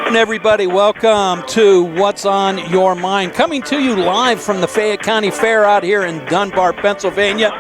And everybody, welcome to What's on Your Mind. Coming to you live from the Fayette County Fair out here in Dunbar, Pennsylvania.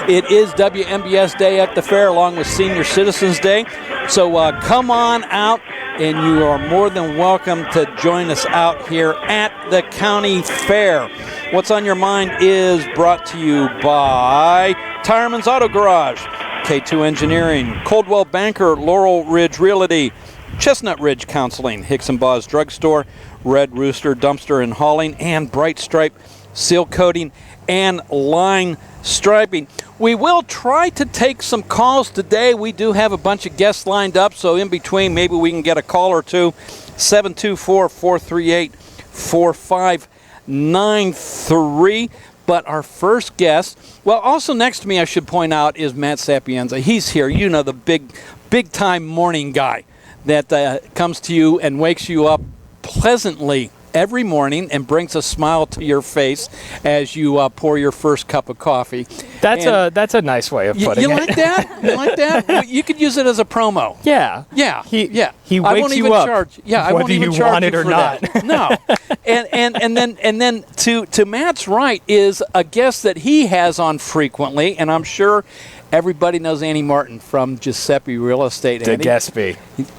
It is WMBS Day at the fair along with Senior Citizens Day. So come on out, and you are more than welcome to join us out here at the county fair. What's on Your Mind is brought to you by Tireman's Auto Garage, K2 Engineering, Coldwell Banker, Laurel Ridge Realty, Chestnut Ridge Counseling, Hicks & Baugh's Drugstore, Red Rooster Dumpster and Hauling, and Bright Stripe Seal Coating and Line Striping. We will try to take some calls today. We do have a bunch of guests lined up, so in between maybe we can get a call or two. 724-438-4593. But our first guest, well, also next to me, I should point out, is Matt Sapienza. He's here. You know, the big-time morning guy that comes to you and wakes you up pleasantly every morning and brings a smile to your face as you pour your first cup of coffee. That's a nice way of putting it. You like that? You like that? You could use it as a promo. Yeah. Yeah. He I wakes won't you even up. Charge. Yeah, I won't even whether you charge want it you or for not. That. No. And then to Matt's right is a guest that he has on frequently, and I'm sure everybody knows Annie Martin from Giuseppe Real Estate. DeGespy.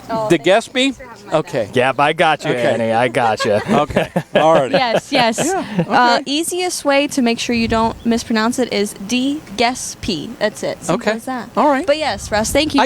DeGespy? Okay. Yep, I got you, Annie. I got you. Okay. All right. Yes. Yeah. Okay. Easiest way to make sure you don't mispronounce it is DeGespy. That's it. Simple as that. All right. But yes, Russ, thank you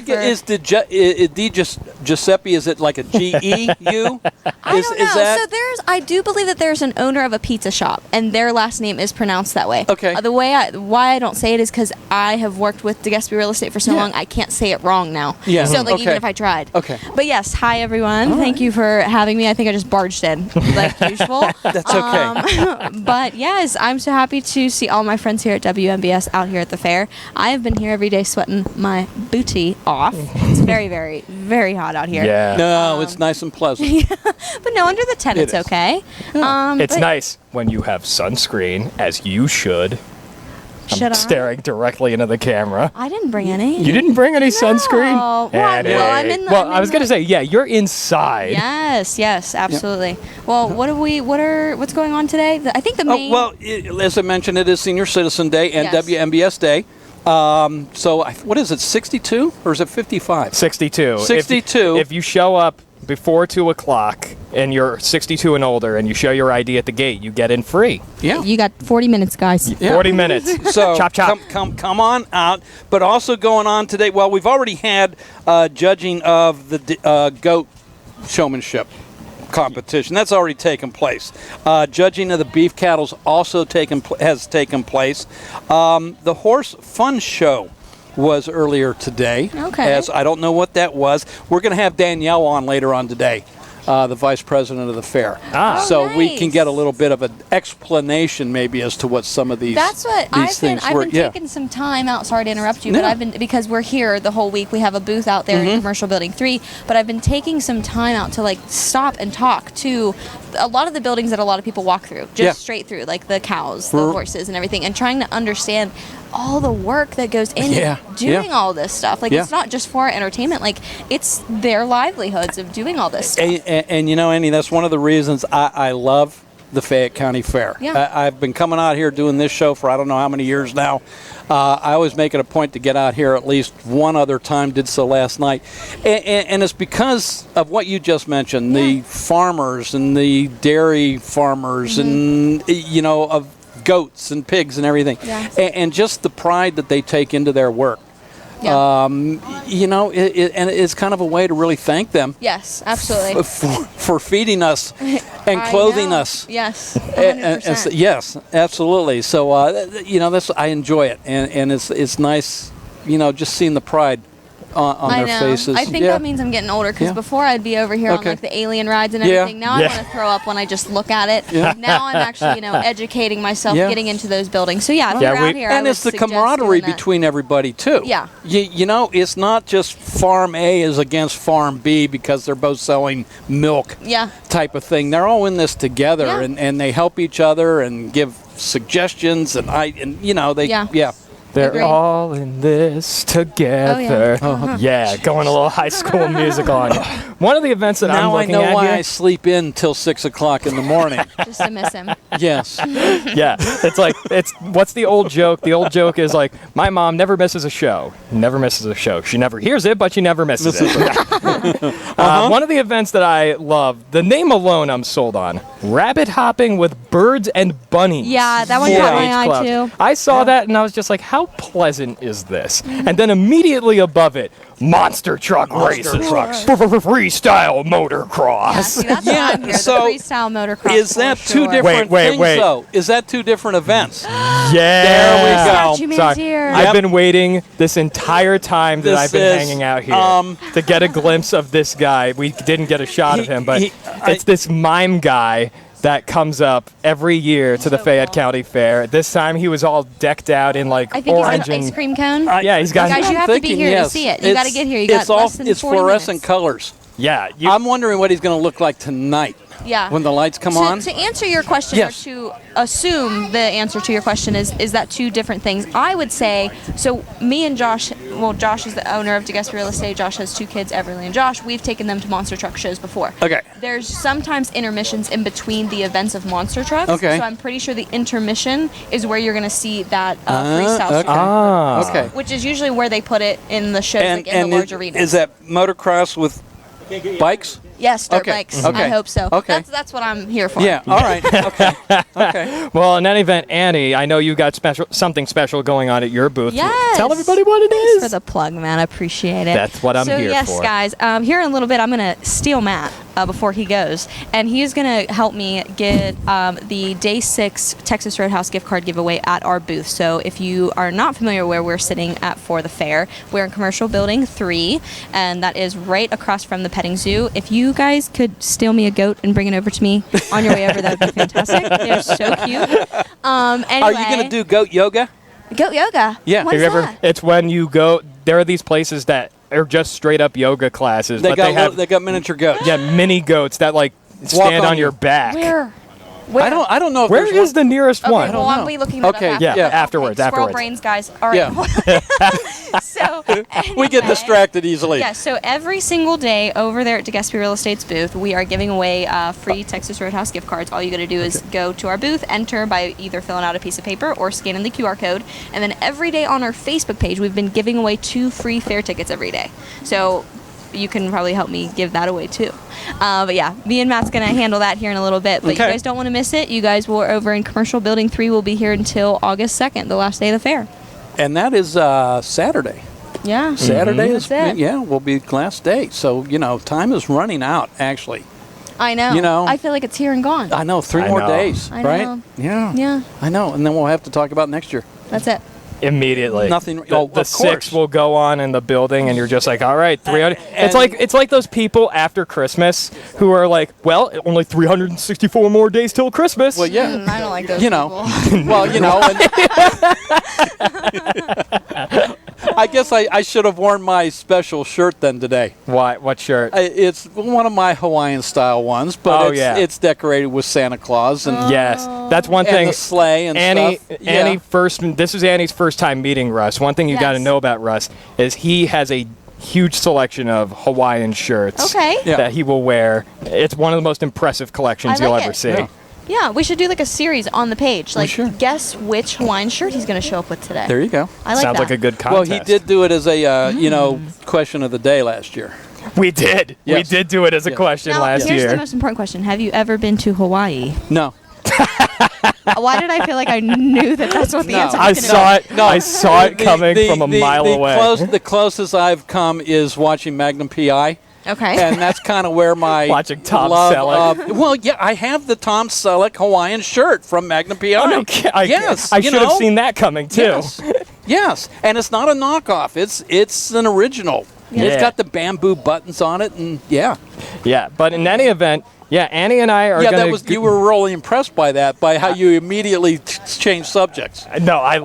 Giuseppe, is it like a G-E-U? I don't know. So I do believe that there's an owner of a pizza shop, and their last name is pronounced that way. Okay. Why I don't say it is because I have worked with DeGespy Real Estate for so long, I can't say it wrong now. Yeah. So even if I tried. Okay. But yes, hi everyone. Thank you for having me. I think I just barged in like usual. That's okay. But yes, I'm so happy to see all my friends here at WMBS out here at the fair. I have been here every day sweating my booty off. It's very, very, very hot out here. Yeah. No, it's nice and pleasant. But no, under the tent, it's okay. It's nice when you have sunscreen, as you should. I'm staring directly into the camera. I didn't bring any. You didn't bring any sunscreen? Well, I'm in the... I was going to say, yeah, you're inside. Yes, absolutely. Well, what's going on today? I think the main... As I mentioned, it is Senior Citizen Day and WMBS Day. So what is it, 62 or is it 55? 62. 62. If you show up before 2 o'clock and you're 62 and older and you show your ID at the gate, you get in free. Yeah. You got 40 minutes, guys. Yeah. 40 minutes. So chop, chop. Come on out. But also going on today, well, we've already had judging of the goat showmanship competition. That's already taken place. Judging of the beef cattle's also has taken place. The horse fun show was earlier today. Okay. As I don't know what that was. We're going to have Danielle on later on today, the vice president of the fair. So we can get a little bit of an explanation maybe as to what some of these That's what I've been taking some time out. Sorry to interrupt you, but because we're here the whole week. We have a booth out there in Commercial Building 3, but I've been taking some time out to stop and talk to a lot of the buildings that a lot of people walk through, straight through, like the cows, the horses and everything, and trying to understand all the work that goes into doing all this stuff. It's not just for our entertainment. It's their livelihoods of doing all this stuff. And you know, Annie, that's one of the reasons I love the Fayette County Fair. Yeah. I've been coming out here doing this show for I don't know how many years now. I always make it a point to get out here at least one other time, did so last night. And it's because of what you just mentioned, the farmers and the dairy farmers and, of goats and pigs and everything. Yes. And just the pride that they take into their work. Yeah. And it's kind of a way to really thank them. Yes, absolutely. For feeding us and clothing us. Yes, 100%. Yes, absolutely. So, I enjoy it. And it's nice, just seeing the pride on their faces. I think that means I'm getting older because before I'd be over here on the alien rides and everything. Now I want to throw up when I just look at it. Now I'm actually, educating myself, getting into those buildings. So if you're out here, and it's the camaraderie between everybody too. Yeah. It's not just Farm A is against Farm B because they're both selling milk. Yeah. Type of thing. They're all in this together and they help each other and give suggestions They're Agreed. all in this together. Oh, yeah. Yeah, going a little High School Musical on you. One of the events that I'm Now I looking know at why here. I sleep in till 6 o'clock in the morning. Just to miss him. Yes. Yeah, it's what's the old joke? The old joke is like, my mom never misses a show. Never misses a show. She never hears it, but she never misses it. One of the events that I love, the name alone I'm sold on, rabbit hopping with birds and bunnies. Yeah, that one 4-H caught my eye, club. too. I saw that and I was just like, how pleasant is this? And then immediately above it, monster truck races. Freestyle motocross. Yeah, see, that's Yeah, what I'm here. so the freestyle motocross. Is for that sure. two different Wait, things, wait. though? Is that two different events? Yeah. There we go. Statue Man's Sorry. here. I've been waiting this entire time that This I've been is, hanging out here to get a glimpse of this guy. We didn't get a shot of him, but it's this mime guy that comes up every year to the Fayette County Fair. This time he was all decked out in like I think orange he's got an ice and cream cone. yeah, he's got Guys, you have to be here to see it. You got to get here. You got it's all, less than it's 40 fluorescent minutes. colors. yeah. I'm wondering what he's going to look like tonight Yeah. when the lights come on. To answer your question, Yes. or to assume the answer to your question is that two different things? I would say, so me and Josh, well, Josh is the owner of DeGuest Real Estate. Josh has two kids, Everly and Josh. We've taken them to monster truck shows before. Okay. There's sometimes intermissions in between the events of monster trucks. Okay. So I'm pretty sure the intermission is where you're going to see that freestyle okay. circuit, Ah. Okay. which is usually where they put it in the shows, like in the large arenas. is that motocross with bikes? Yes, dirt Okay, bikes. okay, I hope so. okay. That's what I'm here for. Yeah. All right. Okay. Okay. Well, in any event, Annie, I know you got something special going on at your booth. Yes. Tell everybody what it Thanks is. for the plug, man. I appreciate it. That's what I'm so, here yes, for. guys, here in a little bit, I'm going to steal Matt before he goes, and he's going to help me get the Day 6 Texas Roadhouse gift card giveaway at our booth. So if you are not familiar where we're sitting at for the fair, we're in Commercial Building 3, and that is right across from the petting zoo. If you guys could steal me a goat and bring it over to me on your way over, that would be fantastic. They're so cute. Anyway, Are you going to do goat yoga? goat yoga? Yeah. What Have is you ever? that? It's when you go. There are these places that are just straight up yoga classes, They but got they have they got miniature goats. mini goats that like stand on on you. your back. Where? I don't know if Where there's is the nearest Okay, one? well, know. I'll be looking that Okay, up yeah, after. afterwards, Squirrel afterwards. brains, guys. All right. Yeah. So we get anyway, distracted easily. Yeah, so every single day over there at DeGuest Real Estate's booth, we are giving away free Texas Roadhouse gift cards. All you got to do is go to our booth, enter by either filling out a piece of paper or scanning the QR code, and then every day on our Facebook page, we've been giving away 2 free fair tickets every day. So you can probably help me give that away too. But yeah, me and Matt's going to handle that here in a little bit. But Okay. you guys don't want to miss it. You guys will over in Commercial Building 3 will be here until August 2nd, the last day of the fair. And that is Saturday. Yeah. Saturday is That's it. yeah, will be last day. So time is running out. Actually, I know. You know- I feel like it's here and gone. I know 3 I more know. days, I right? know. Yeah. Yeah. I know, and then we'll have to talk about next year. That's it. Immediately. Nothing- The, oh, the of 6 course. will go on in the building, and you're just like, all right, 300. and- It's like those people after Christmas who are like, well, only 364 more days till Christmas. Well, yeah. I don't like those Well, and I guess I should have worn my special shirt then today. What shirt? It's one of my Hawaiian style ones, but Oh, it's, yeah. it's decorated with Santa Claus and, Yes, that's one and thing. the sleigh and Annie, stuff. Annie this is Annie's first time meeting Russ. One thing you got to Yes. know about Russ is he has a huge selection of Hawaiian shirts Okay. Yeah. that he will wear. It's one of the most impressive collections I you'll like ever it. see. Yeah. Yeah, we should do like a series on the page. Like, sure. guess which Hawaiian shirt he's going to show up with today. There you go. I like Sounds that. like a good Well, contest. he did do it as a question of the day last year. We did. We Yes. did do it as a Yeah. question Now, last here's year. the most important question. Have you ever been to Hawaii? No. Why did I feel like I knew that's what the No. answer I was going to saw be? it. I saw it coming from a mile away. The closest I've come is watching Magnum PI. Okay. And that's kind of where my Watching Tom love Selleck. well, yeah, I have the Tom Selleck Hawaiian shirt from Magnum PI. Oh, no, yes, I you should have know? seen that coming too. Yes, yes, and it's not a knockoff. It's an original. Yeah. It's got the bamboo buttons on it, and yeah, Yeah, but in any event, yeah, Annie and I are yeah. gonna. That was you were really impressed by that, by how you immediately changed subjects. No, I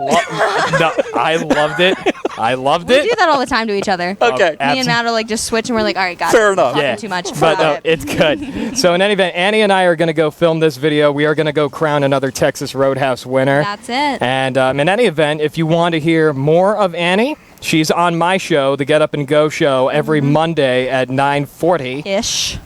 loved it. I loved We it. do that all the time to each other. Okay. Me and Matt are like just switch, and we're like, all right, guys. Fair enough. Talking too much. But Forgot it. it's good. So in any event, Annie and I are going to go film this video. We are going to go crown another Texas Roadhouse winner. That's it. And in any event, if you want to hear more of Annie, she's on my show, the Get Up and Go show, every Monday at 9:40. Ish.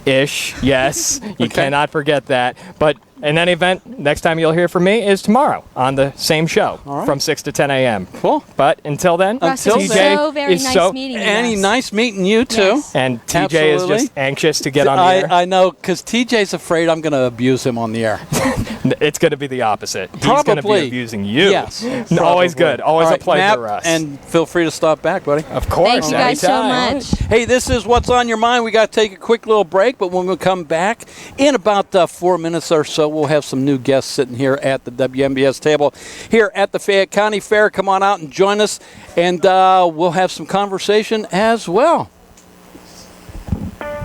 Yes. You cannot forget that. But in any event, next time you'll hear from me is tomorrow on the same show from 6 to 10 a.m. Cool. But until then, Russ, Until it's then, so very nice meeting you. Annie, Russ. nice meeting you too. Yes. And TJ Absolutely. is just anxious to get on the air. I know, because TJ's afraid I'm going to abuse him on the air. It's going to be the opposite. He's going to Probably. be abusing you. Yes. Always good. Always All a right, pleasure, Matt, Russ. And feel free to stop back, buddy. of course. Thank you guys so anytime. much. Hey, this is What's on Your Mind. We got to take a quick little break, but when we come back in about 4 minutes or so, we'll have some new guests sitting here at the WMBS table here at the Fayette County Fair. Come on out and join us, and we'll have some conversation as well.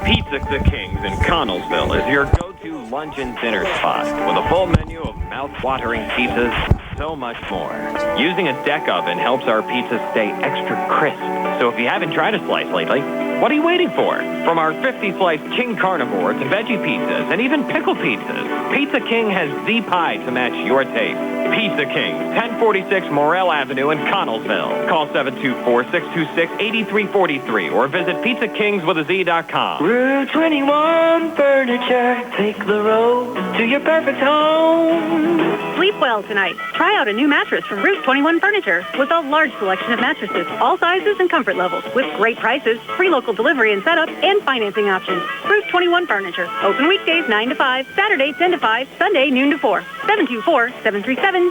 Pizza Kings in Connellsville is your go-to lunch and dinner spot with a full menu of mouth-watering pizzas and so much more. Using a deck oven helps our pizzas stay extra crisp. So if you haven't tried a slice lately, what are you waiting for? From our 50-slice King Carnivore to veggie pizzas and even pickle pizzas, Pizza King has Z-Pie to match your taste. Pizza King, 1046 Morrell Avenue in Connellsville. Call 724-626-8343 or visit pizzakingswithaz.com. Route 21 Furniture, take the road to your perfect home. Sleep well tonight. Try out a new mattress from Route 21 Furniture with a large selection of mattresses, all sizes and comfort levels, with great prices, free local delivery and setup, and financing options. Route 21 Furniture. Open weekdays 9 to 5, Saturday 10 to 5, Sunday noon to 4. 724-737-2222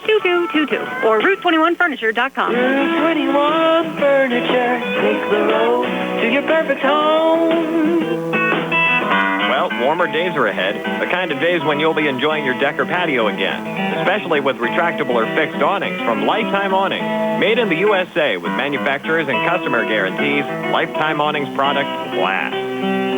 or Route21Furniture.com. Route 21 Furniture, take the road to your perfect home. Well, warmer days are ahead, the kind of days when you'll be enjoying your deck or patio again, especially with retractable or fixed awnings from Lifetime Awnings. Made in the USA with manufacturers and customer guarantees, Lifetime Awnings product lasts.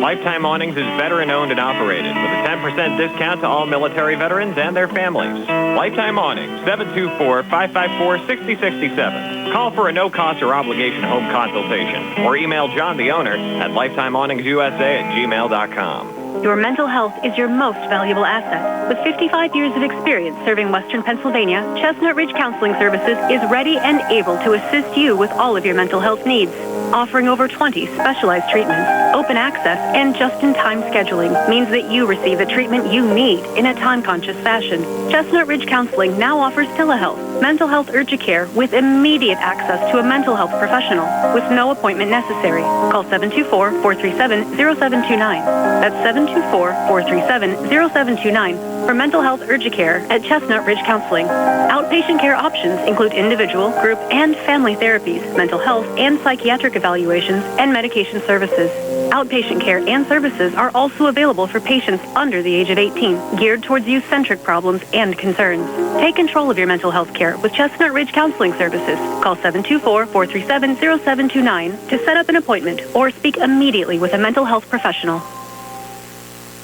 Lifetime Awnings is veteran-owned and operated with a 10% discount to all military veterans and their families. Lifetime Awnings, 724-554-6067. Call for a no-cost or obligation home consultation or email John, the owner, at lifetimeawningsusa@gmail.com. Your mental health is your most valuable asset. With 55 years of experience serving Western Pennsylvania, Chestnut Ridge Counseling Services is ready and able to assist you with all of your mental health needs. Offering over 20 specialized treatments, open access, and just-in-time scheduling means that you receive the treatment you need in a time-conscious fashion. Chestnut Ridge Counseling now offers telehealth, mental health urgent care with immediate access to a mental health professional with no appointment necessary. Call 724-437-0729. That's 724-437-0729 for mental health urgent care at Chestnut Ridge Counseling. Outpatient care options include individual, group, and family therapies, mental health and psychiatric evaluations, and medication services. Outpatient care and services are also available for patients under the age of 18, geared towards youth-centric problems and concerns. Take control of your mental health care with Chestnut Ridge Counseling Services. Call 724-437-0729 to set up an appointment or speak immediately with a mental health professional.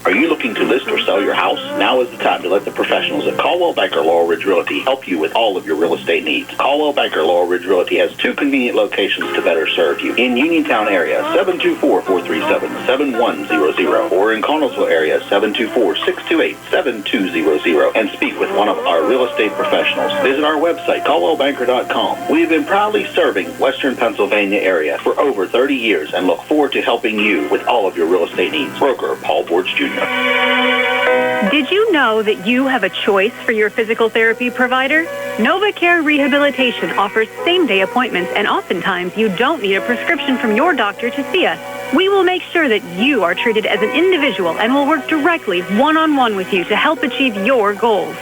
Are you looking to list or sell your house? Now is the time to let the professionals at Caldwell Banker Laurel Ridge Realty help you with all of your real estate needs. Caldwell Banker Laurel Ridge Realty has two convenient locations to better serve you. In Uniontown area, 724-437-7100, or in Connellsville area, 724-628-7200, and speak with one of our real estate professionals. Visit our website, caldwellbanker.com. We have been proudly serving Western Pennsylvania area for over 30 years and look forward to helping you with all of your real estate needs. Broker Paul Borge Jr. Did you know that you have a choice for your physical therapy provider? NovaCare Rehabilitation offers same-day appointments, and oftentimes you don't need a prescription from your doctor to see us. We will make sure that you are treated as an individual and will work directly one-on-one with you to help achieve your goals.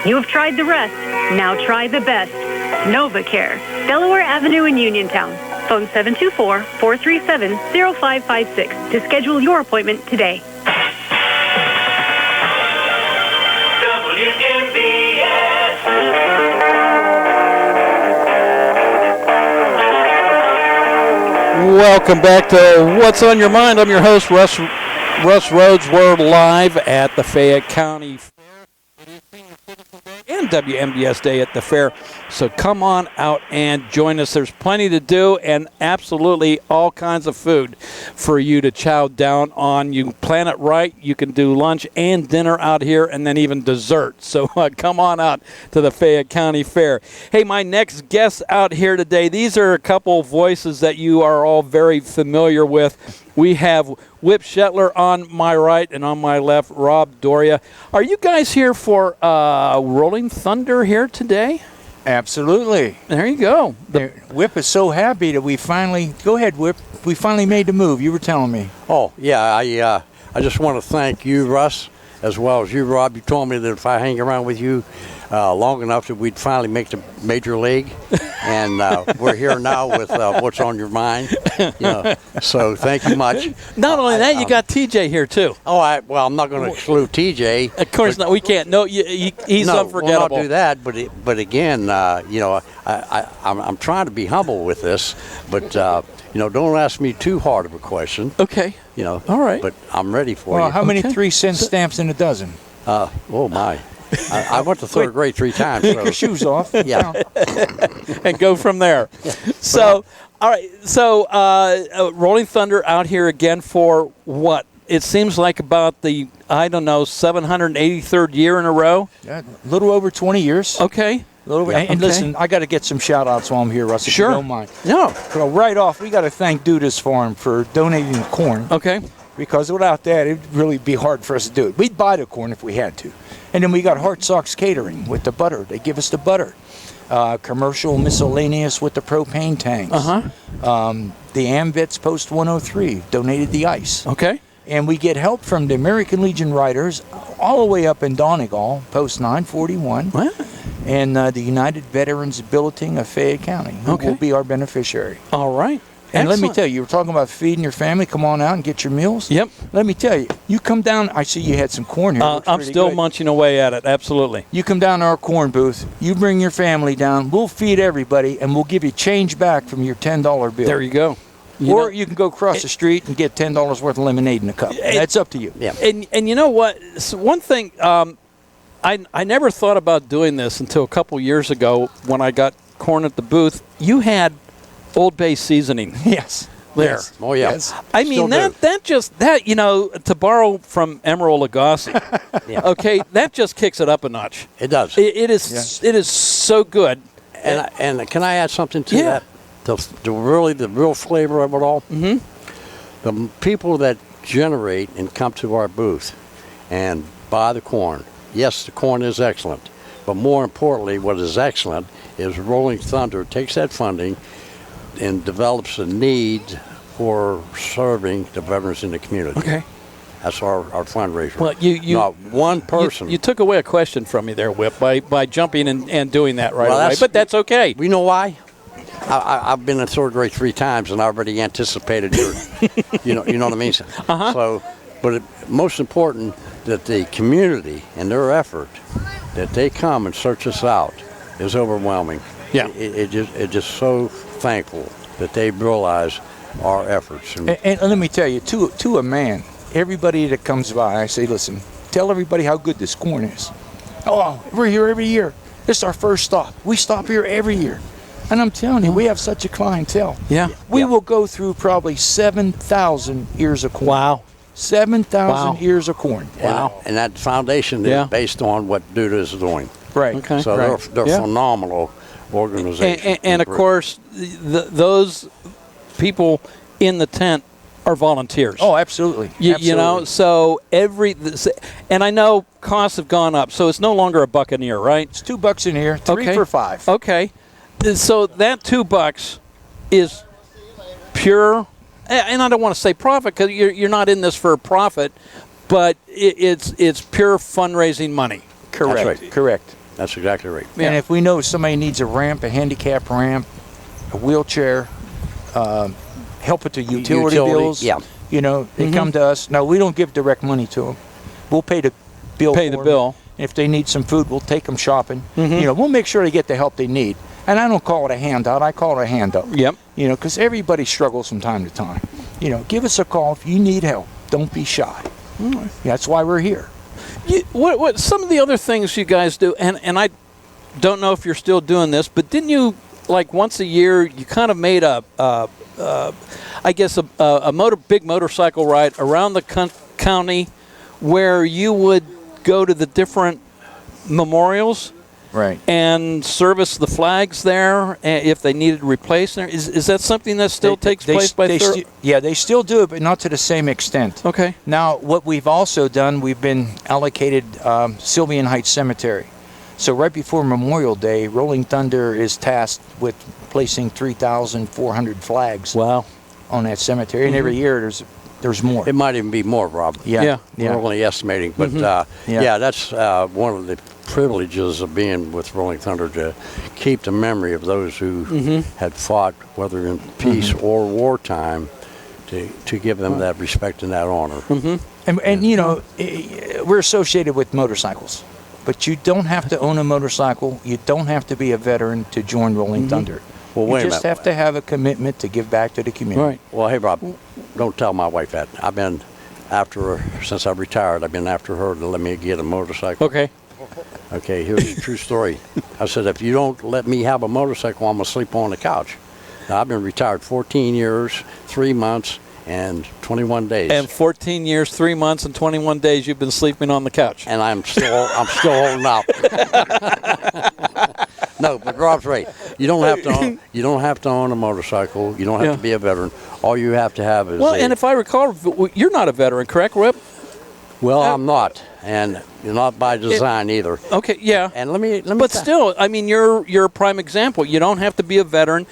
You have tried the rest. Now try the best. NovaCare, Delaware Avenue in Uniontown. Phone 724-437-0556 to schedule your appointment today. Welcome back to What's on Your Mind. I'm your host, Russ Rhodes. We're live at the Fayette County Fair. and WMBS Day at the fair. So come on out and join us. There's plenty to do and absolutely all kinds of food for you to chow down on. You plan it right. You can do lunch and dinner out here and then even dessert. So come on out to the Fayette County Fair. Hey, my next guests out here today, these are a couple voices that you are all very familiar with. We have Whip Shetler on my right and on my left, Rob Doria. Are you guys here for Rolling Thunder here today? Absolutely. There you go. Whip is so happy that we finally, go ahead, Whip, we finally made the move. You were telling me. Oh, yeah, I just want to thank you, Russ, as well as you, Rob. You told me that if I hang around with you long enough that we'd finally make the major league. And we're here now with what's on your mind. So thank you much. Not only that, you got TJ here too. Oh, well, I'm not going to exclude TJ. Of course not. We can't. No, he's unforgettable. We'll not do that. But again, I'm trying to be humble with this. But don't ask me too hard of a question. Okay. All right. But I'm ready for you. Well, how many 3-cent stamps in a dozen? Oh my. I went to third grade 3 times. Take your shoes off. Yeah. And go from there. So, all right. So, Rolling Thunder out here again for what? It seems like about the, 783rd year in a row? Yeah, a little over 20 years. Okay. And listen, I got to get some shout-outs while I'm here, Russ, if you don't mind. No. So right off, we got to thank Duda's Farm for donating the corn. Okay. Because without that, it'd really be hard for us to do it. We'd buy the corn if we had to. And then we got Hart Sox Catering with the butter. They give us the butter. Commercial Miscellaneous with the propane tanks. The AMVETS Post 103 donated the ice. Okay. And we get help from the American Legion Riders all the way up in Donegal, Post 941. What? And the United Veterans Billeting of Fayette County, who will be our beneficiary. All right. And let me tell you, you were talking about feeding your family. Come on out and get your meals. Yep. Let me tell you, you come down. I see you had some corn here. I'm still munching away at it. Absolutely. You come down to our corn booth. You bring your family down. We'll feed everybody, and we'll give you change back from your $10 bill. There you go. You can go across the street and get $10 worth of lemonade in a cup. That's up to you. Yeah. And you know what? So one thing, I never thought about doing this until a couple years ago when I got corn at the booth. You had Old Bay seasoning. Yes. There. Yes. Oh, yeah. Yes. I mean, to borrow from Emerald Lagasse, Yeah. okay, that just kicks it up a notch. It does. It is so good. And can I add something to that? The real flavor of it all? Mm-hmm. The people that generate and come to our booth and buy the corn, yes, the corn is excellent. But more importantly, what is excellent is Rolling Thunder takes that funding and develops a need for serving the veterans in the community. Okay. That's our fundraiser. Well, not one person. You took away a question from me there, Whip, by jumping and doing that right Well, away. But that's okay. We know why. I've been in third grade 3 times, and I already anticipated your, you know what I mean. So, but most important that the community and their effort that they come and search us out is overwhelming. Yeah. It just so thankful that they realize our efforts. And let me tell you, to a man, everybody that comes by, I say, listen, tell everybody how good this corn is. Oh, we're here every year. This is our first stop. We stop here every year. And I'm telling you, we have such a clientele. Yeah. We will go through probably 7,000 ears of corn. Wow. 7,000 ears of corn. Wow. And that foundation is based on what Duda is doing. Right. Okay. So they're phenomenal organizations. And of course, those people in the tent are volunteers. Oh, absolutely. You know, so and I know costs have gone up, so it's no longer a buck an ear, right? It's $2 in here, 3 for $5. Okay. So that $2 is pure, and I don't want to say profit because you're not in this for a profit, but it's pure fundraising money. Correct. That's right. Correct. That's exactly right. And if we know somebody needs a ramp, a handicap ramp, a wheelchair, help with the utility bills, they come to us. No, we don't give direct money to them. We'll pay the bill. Pay the bill. If they need some food, we'll take them shopping. We'll make sure they get the help they need. And I don't call it a handout. I call it a hand up. Yep. Because everybody struggles from time to time. Give us a call if you need help. Don't be shy. That's why we're here. What some of the other things you guys do, and don't know if you're still doing this, but didn't you, like once a year, you kind of made a big motorcycle ride around the county where you would go to the different memorials, Right. and service the flags there if they needed replaced there? Is that something that still takes place by yeah, they still do it, but not to the same extent. Okay. Now, what we've also done, we've been allocated Sylvian Heights Cemetery. So right before Memorial Day, Rolling Thunder is tasked with placing 3,400 flags on that cemetery. And every year there's more. It might even be more, Rob. Yeah. We're only estimating. But, that's one of the privileges of being with Rolling Thunder, to keep the memory of those who had fought, whether in peace or wartime, to give them that respect and that honor. And you know, we're associated with motorcycles. But you don't have to own a motorcycle. You don't have to be a veteran to join Rolling Thunder. Well, wait a you just minute. have to have a commitment to give back to the community. Right. Well, hey, Rob, don't tell my wife that. I've been after her since I retired. I've been after her to let me get a motorcycle. Okay. Okay, here's the true story. I said, if you don't let me have a motorcycle, I'm going to sleep on the couch. Now, I've been retired 14 years, 3 months, and 21 days. And 14 years, 3 months, and 21 days you've been sleeping on the couch. And I'm still holding out. No, but Rob's right. You don't have to own a motorcycle. You don't have to be a veteran. All you have to have is and if I recall, you're not a veteran, correct, Rip? Well, I'm not, and you're not by design either. Okay, yeah. And let me. But still, I mean, you're a prime example. You don't have to be a veteran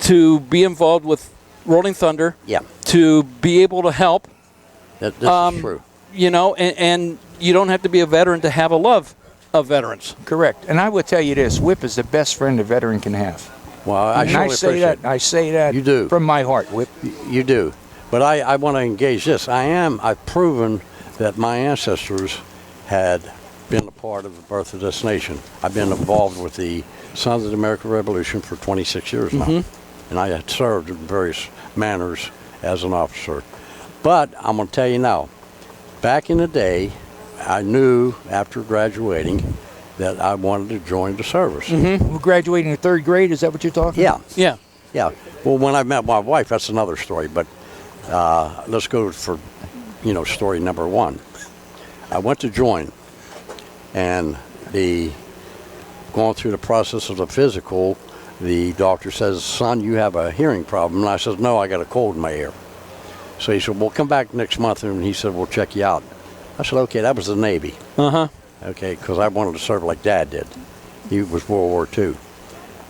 to be involved with Rolling Thunder. Yeah. To be able to help. This is true. You know, and you don't have to be a veteran to have a love of veterans. Correct. And I would tell you this: Whip is the best friend a veteran can have. Well, I say that. You do. From my heart, Whip. You do. But I want to engage this. I've proven that my ancestors had been a part of the birth of this nation. I've been involved with the Sons of the American Revolution for 26 years now. And I had served in various manners as an officer. But I'm going to tell you now, back in the day, I knew after graduating that I wanted to join the service. We're graduating in 3rd grade, is that what you're talking about? Yeah. Well, when I met my wife, that's another story. But let's go for, story number 1. I went to join, and going through the process of the physical, the doctor says, son, you have a hearing problem. And I said, no, I got a cold in my ear. So he said, well, come back next month, and he said, we'll check you out. I said, okay, that was the Navy. Okay, because I wanted to serve like Dad did. He was World War II.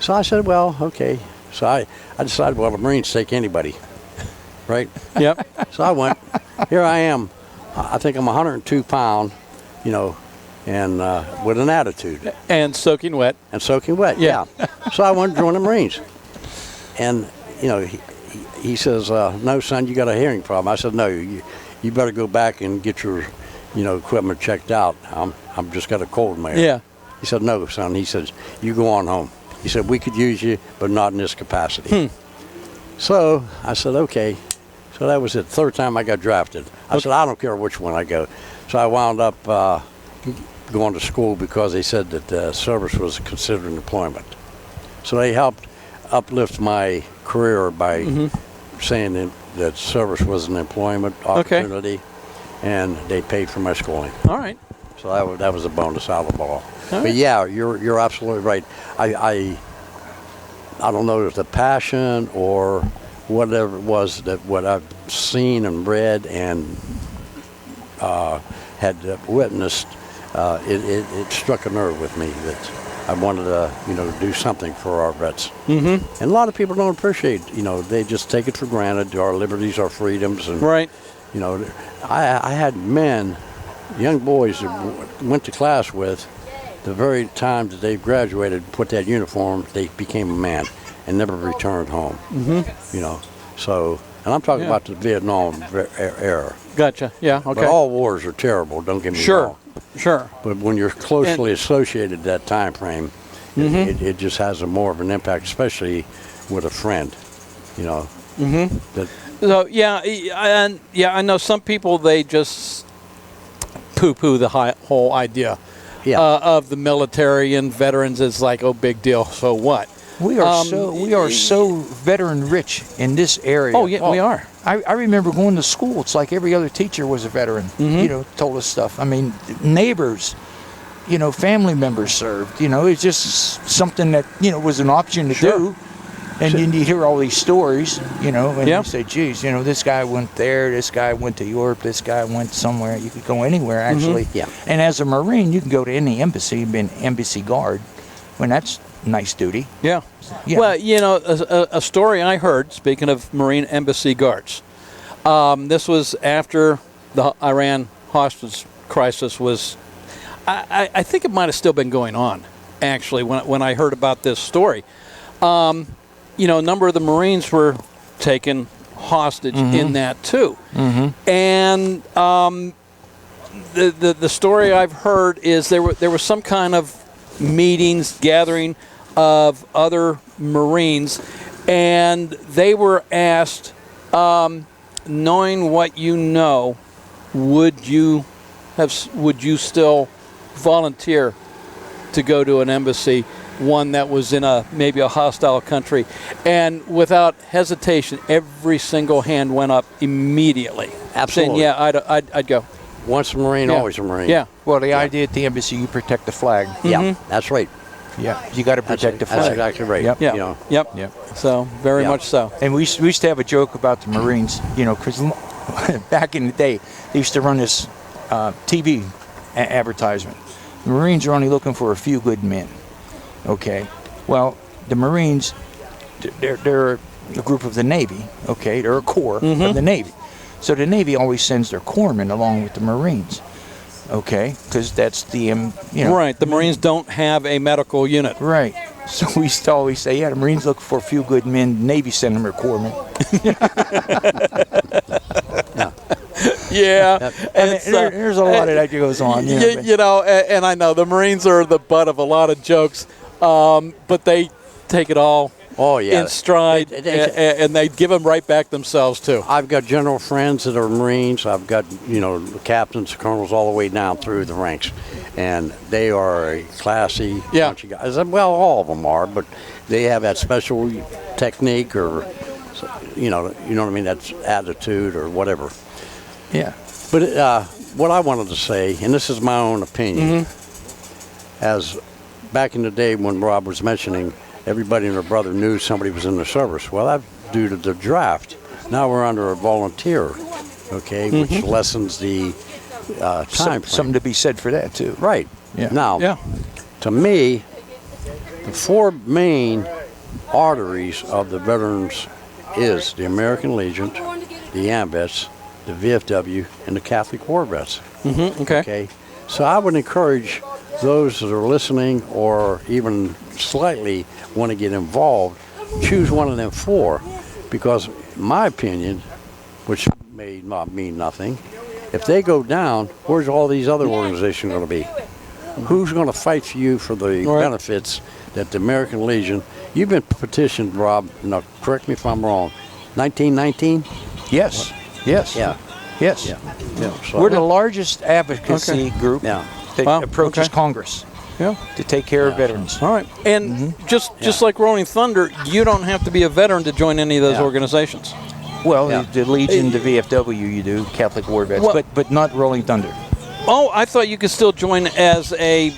So I said, well, okay. So I decided, well, the Marines take anybody, right? Yep. So I went. Here I am. I think I'm 102 pound, and with an attitude. And soaking wet. Yeah. So I went to join the Marines. And, he says, no, son, you got a hearing problem. I said, no, you better go back and get your, equipment checked out. I'm just got a cold in my ear. Yeah. He said, no, son. He says, you go on home. He said, we could use you, but not in this capacity. So I said, okay. So that was it. 3rd time I got drafted. I said, I don't care which one I go. So I wound up going to school because they said that service was considered employment. So they helped uplift my career by saying that service was an employment opportunity, and they paid for my schooling. All right. So that was a bonus out of the ball. But yeah, you're absolutely right. I don't know if the passion or whatever it was that what I've seen and read and had witnessed, it struck a nerve with me that I wanted to, do something for our vets. And a lot of people don't appreciate, they just take it for granted, our liberties, our freedoms. And, right. I had men, young boys that went to class with, the very time that they graduated, put that uniform, they became a man and never returned home. So, and I'm talking about the Vietnam era. Gotcha. Yeah. Okay. But all wars are terrible, don't get me wrong. Sure. But when you're closely associated that time frame, it just has a more of an impact, especially with a friend, That, so I know some people, they just poo-poo the whole idea of the military and veterans is like, oh, big deal. So what? We are so veteran rich in this area. Oh, yeah, we are. I remember going to school. It's like every other teacher was a veteran. You know, told us stuff. I mean, neighbors, you know, family members served. You know, it's just something that, you know, was an option to do. And you hear all these stories, you know, and you say, geez, you know, this guy went there, this guy went to Europe, this guy went somewhere. You could go anywhere, actually. Yeah. And as a Marine, you can go to any embassy and be an embassy guard. When that's nice duty. Yeah. Yeah. Well, you know, a story I heard, speaking of Marine embassy guards, this was after the Iran hostage crisis was, I think it might have still been going on, actually, when I heard about this story. You know, a number of the Marines were taken hostage in that too. And the story I've heard is there was some kind of meetings, gathering of other Marines, and they were asked, knowing what you know, would you still volunteer to go to an embassy, one that was in maybe a hostile country? And without hesitation, every single hand went up immediately. Absolutely. Saying, yeah, I'd go. Once a Marine, always a Marine. Yeah. Well, the idea at the embassy, you protect the flag. Yeah, that's right. Yeah, you got to protect the flag. That's exactly right. Yep. Yeah. You know. Yep. So very much so. And we used to have a joke about the Marines, you know, because back in the day, they used to run this TV advertisement. The Marines are only looking for a few good men. Okay. Well, the Marines, they're a group of the Navy. Okay, they're a corps of the Navy. So the Navy always sends their corpsmen along with the Marines. Okay, because that's the you know. Right. The Marines don't have a medical unit. Right. So we used to always say, yeah, the Marines look for a few good men. The Navy send them their corpsmen. Yeah. And there's a lot of that goes on. You know, and I know the Marines are the butt of a lot of jokes, but they take it all in stride, and they give them right back themselves, too. I've got general friends that are Marines. I've got, you know, captains, colonels, all the way down through the ranks. And they are a classy bunch of guys. Well, all of them are, but they have that special technique or, you know what I mean, that's attitude or whatever. Yeah. But what I wanted to say, and this is my own opinion, as back in the day when Rob was mentioning everybody and their brother knew somebody was in the service. Well, that's due to the draft. Now we're under a volunteer, okay, which lessens the time frame. Something to be said for that, too. Right. Yeah. Now, to me, the four main arteries of the veterans is the American Legion, the AMVETS, the VFW, and the Catholic War Vets. Okay. So I would encourage those that are listening or even slightly want to get involved, choose one of them four, because in my opinion, which may not mean nothing, if they go down, where's all these other organizations going to be? Who's going to fight for you for the benefits that the American Legion, you've been petitioned, Rob, now correct me if I'm wrong, 1919? Yes. Yes. Yeah. Yes. So we're the largest advocacy group that approaches Congress to take care of veterans. All right. And just like Rolling Thunder, you don't have to be a veteran to join any of those organizations. Well, the Legion, the VFW, you do, Catholic War Vets, but not Rolling Thunder. Oh, I thought you could still join as a.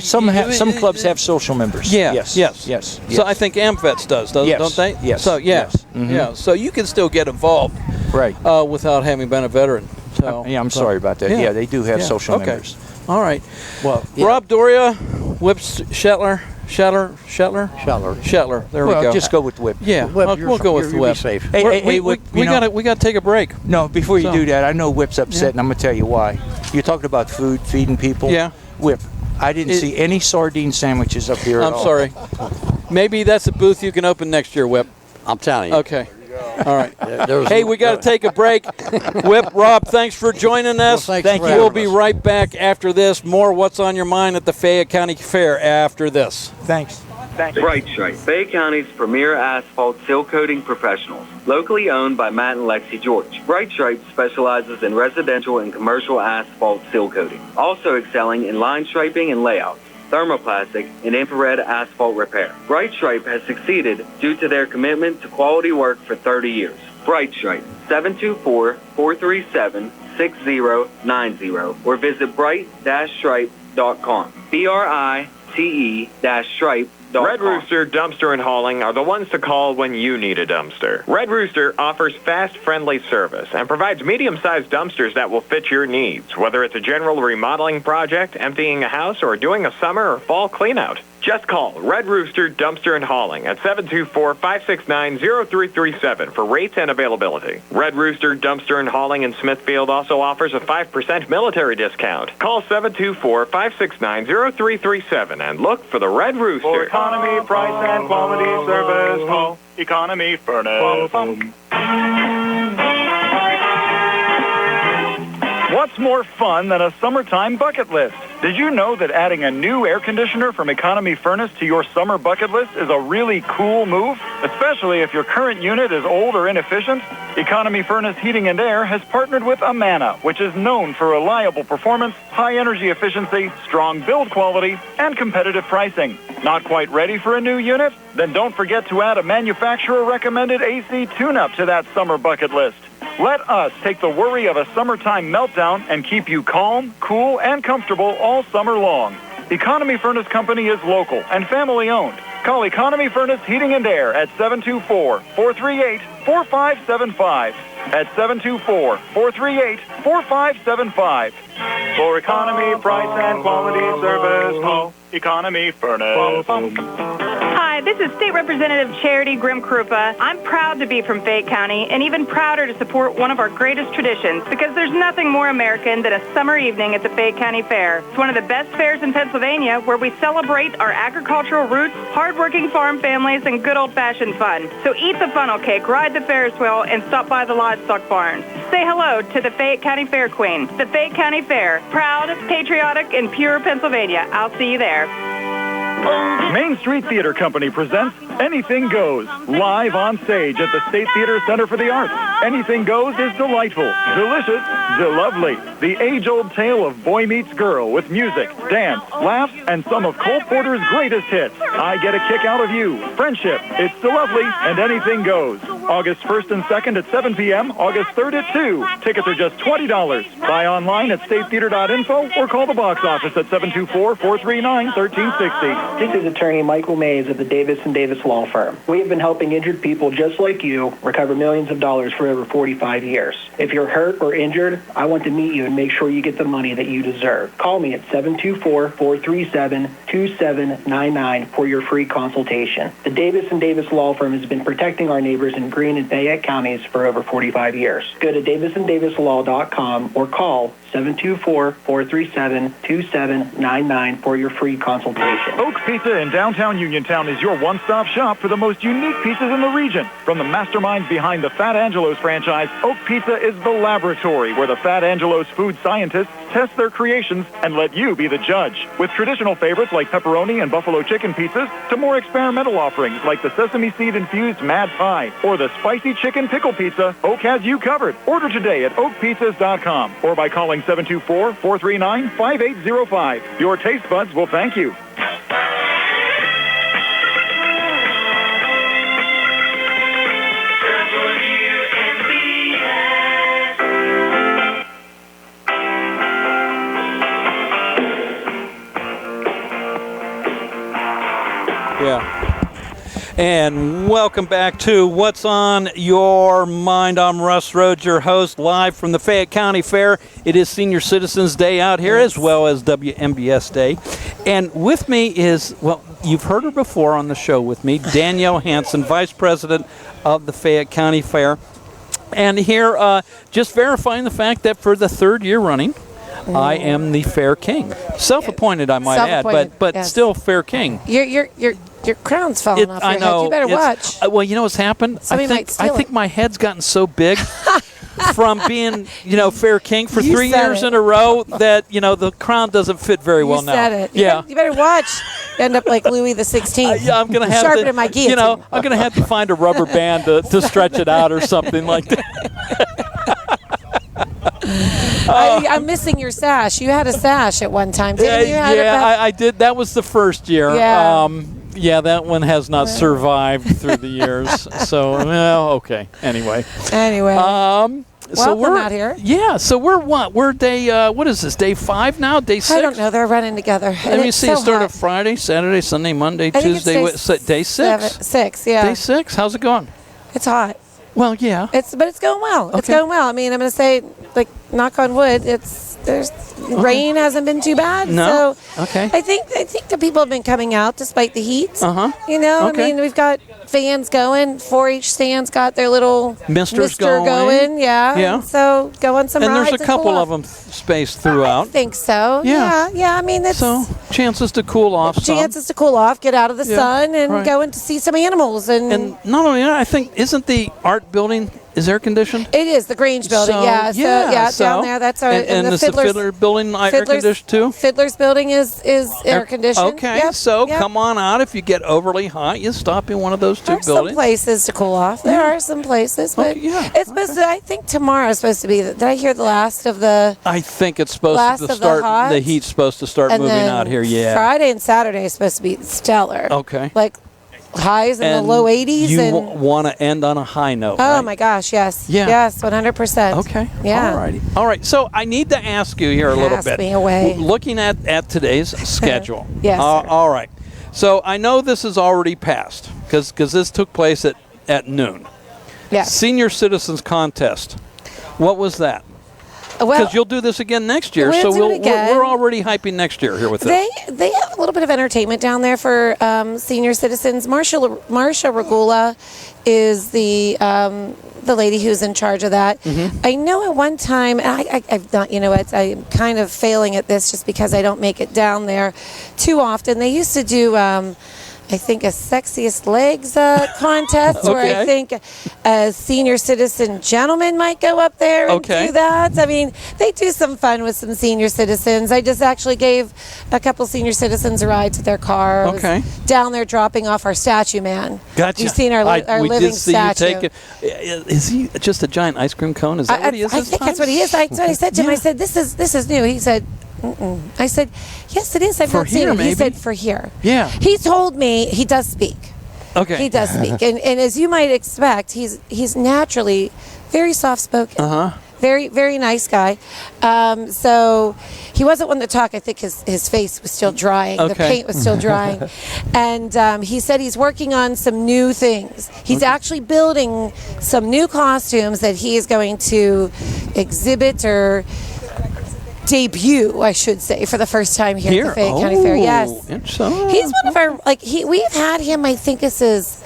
Some clubs have social members. Yeah. Yes. So I think AMVETS don't they? Yes. So yeah. So you can still get involved, right? Without having been a veteran. So I'm sorry about that. Yeah, they do have social members. All right. Well, Rob Doria, Whips Shetler. There we go. Well, just go with Whip. Yeah, Whip, we'll go with Whip. Safe. Hey, Whip, we got to take a break. No, before you do that, I know Whip's upset, and I'm gonna tell you why. You talked about food, feeding people. Yeah. Whip, I didn't see any sardine sandwiches up here. I'm sorry. Maybe that's a booth you can open next year, Whip. I'm telling you. Okay. All right. Hey, we got to take a break. Whip, Rob, thanks for joining us. Well, thank you. We'll be right back after this. More What's on Your Mind at the Fayette County Fair after this. Thanks. Thanks. Bright Stripe, Fayette County's premier asphalt seal coating professionals. Locally owned by Matt and Lexi George. Bright Stripe specializes in residential and commercial asphalt seal coating. Also excelling in line striping and layouts, thermoplastic, and infrared asphalt repair. Bright Stripe has succeeded due to their commitment to quality work for 30 years. Bright Stripe, 724-437-6090 or visit bright-stripe.com. BRITE-stripe.com. Red Rooster Dumpster and Hauling are the ones to call when you need a dumpster. Red Rooster offers fast, friendly service and provides medium-sized dumpsters that will fit your needs, whether it's a general remodeling project, emptying a house, or doing a summer or fall cleanout. Just call Red Rooster Dumpster and Hauling at 724-569-0337 for rates and availability. Red Rooster Dumpster and Hauling in Smithfield also offers a 5% military discount. Call 724-569-0337 and look for the Red Rooster. For economy, price, and quality service, call Economy Furnace. What's more fun than a summertime bucket list? Did you know that adding a new air conditioner from Economy Furnace to your summer bucket list is a really cool move? Especially if your current unit is old or inefficient? Economy Furnace Heating and Air has partnered with Amana, which is known for reliable performance, high energy efficiency, strong build quality, and competitive pricing. Not quite ready for a new unit? Then don't forget to add a manufacturer-recommended AC tune-up to that summer bucket list. Let us take the worry of a summertime meltdown and keep you calm, cool, and comfortable all summer long. Economy Furnace Company is local and family-owned. Call Economy Furnace Heating and Air at 724-438-4575. At 724-438-4575. For economy, price, and quality service, call Economy Furnace. Hi, this is State Representative Charity Grimm-Krupa. I'm proud to be from Fayette County and even prouder to support one of our greatest traditions because there's nothing more American than a summer evening at the Fayette County Fair. It's one of the best fairs in Pennsylvania where we celebrate our agricultural roots, hardworking farm families, and good old-fashioned fun. So eat the funnel cake, ride the Ferris wheel, and stop by the livestock barns. Say hello to the Fayette County Fair Queen. The Fayette County Fair. Proud, patriotic, and pure Pennsylvania. I'll see you there. Main Street Theater Company presents Anything Goes, live on stage at the State Theater Center for the Arts. Anything Goes is delightful, delicious, de-lovely. The age-old tale of boy meets girl with music, dance, laughs, and some of Cole Porter's greatest hits. I Get a Kick Out of You, Friendship, It's de-lovely, and Anything Goes. August 1st and 2nd at 7 p.m., August 3rd at 2. Tickets are just $20. Buy online at statetheater.info or call the box office at 724-439-1360. This is attorney Michael Mays of the Davis & Davis Law Firm. We have been helping injured people just like you recover millions of dollars for over 45 years. If you're hurt or injured, I want to meet you and make sure you get the money that you deserve. Call me at 724-437-2799 for your free consultation. The Davis & Davis Law Firm has been protecting our neighbors in Greene and Fayette counties for over 45 years. Go to davisanddavislaw.com or call 724-437-2799 for your free consultation. Oaks Pizza in downtown Uniontown is your one-stop shop for the most unique pizzas in the region. From the masterminds behind the Fat Angelo's franchise, Oak Pizza is the laboratory where the Fat Angelo's food scientists test their creations and let you be the judge. With traditional favorites like pepperoni and buffalo chicken pizzas to more experimental offerings like the sesame seed-infused Mad Pie or the spicy chicken pickle pizza, Oak has you covered. Order today at oakpizzas.com or by calling 724-439-5805. Your taste buds will thank you. Yeah. And welcome back to What's on Your Mind. I'm Russ Rhodes, your host, live from the Fayette County Fair. It is Senior Citizens Day out here, as well as WMBS Day. And with me is, well, you've heard her before on the show with me, Danielle Hanson, Vice President of the Fayette County Fair. And here, just verifying the fact that for the third year running, I am the Fair King. Self-appointed, I might add, but yes. Still Fair King. Your crown's falling off your head. You better watch. Well, you know what's happened? I think my head's gotten so big from being, Fair King for 3 years in a row that, the crown doesn't fit very well now. You said it. Yeah. You better watch. end up like Louis the 16th. Yeah, I'm gonna have sharpening my guillotine. You know, I'm gonna have to find a rubber band to stretch it out or something like that. I'm missing your sash. You had a sash at one time, didn't you? I did. That was the first year. Yeah. Yeah, that one has not survived through the years. So, well, okay. Anyway. So welcome we're out here. Yeah. So we're what? We're day. What is this? Day 5 now? Day 6? I don't know. They're running together. Let me see. It started Friday, Saturday, Sunday, Monday, Tuesday. Day 6. 6. Yeah. Day 6. How's it going? It's hot. Well, yeah. But it's going well. Okay. It's going well. I mean, I'm going to say, like, knock on wood. Rain hasn't been too bad. No. So Okay. I think the people have been coming out despite the heat. You know, Okay. I mean, we've got fans going. 4-H stands got their little Misters mister going. Yeah. Yeah. And so go on some And rides. there's a couple of them spaced throughout. I think so. Yeah. Yeah. I mean, it's So chances to cool off some. chances to cool off, get out of the Yeah, sun, and right. go in to see some animals. And not only that, I think, isn't the art building is air conditioned? It is the Grange building, down there. That's our and the is the Fiddler building air conditioned too? Fiddler's building is air conditioned. Okay, Yep, so yep. come on out. If you get overly hot, you stop in one of those two There are some buildings. places to cool off. There are some places, but it's supposed to. I think tomorrow is supposed to be. Did I hear the last of the? I think it's supposed Last to of the start. hot? The heat's supposed to start And moving then out here. Yeah. Friday and Saturday is supposed to be stellar. Okay. Like highs in And the low 80s. You and want to end on a high note. oh right? my gosh, yes, Yeah. yes, 100%. Okay. Yeah. All right. So I need to ask you here a little Ask bit. me away. Looking at today's schedule. Yes, sir. All right. So I know this is already passed because this took place at noon. Yeah. Senior Citizens Contest. What was that? Well, Because you'll do this again next year, we'll so do it again. we're already hyping next year here with this. They have a little bit of entertainment down there for senior citizens. Marcia Regula is the lady who's in charge of that. Mm-hmm. I know at one time, and I've not, you know, I'm kind of failing at this just because I don't make it down there too often. They used to do. I think a sexiest legs contest, where I Okay. think a senior citizen gentleman might go up there and Okay. do that. I mean, they do some fun with some senior citizens. I just actually gave a couple senior citizens a ride to their car. I was Okay. down there dropping off our statue man. Gotcha. You've seen our we living did see statue. You take it. Is he just a giant ice cream cone? Is that what he is? I this think time? that's what he is. That's what I said to him. Yeah. I said, "This is new." He said, "Mm-mm." I said, "Yes, it is. I've For not seen here, it." He maybe? said, "For here." Yeah. He told me he does speak. Okay. He does speak, and as you might expect, he's naturally very soft spoken. Very, very nice guy. So he wasn't one to talk. I think his face was still drying. The Okay. paint was still drying. And he said he's working on some new things. He's actually building some new costumes that he is going to exhibit or debut, I should say, for the first time here at the Fayette County Fair. Yes. Interesting. He's one of our, we've had him, I think this is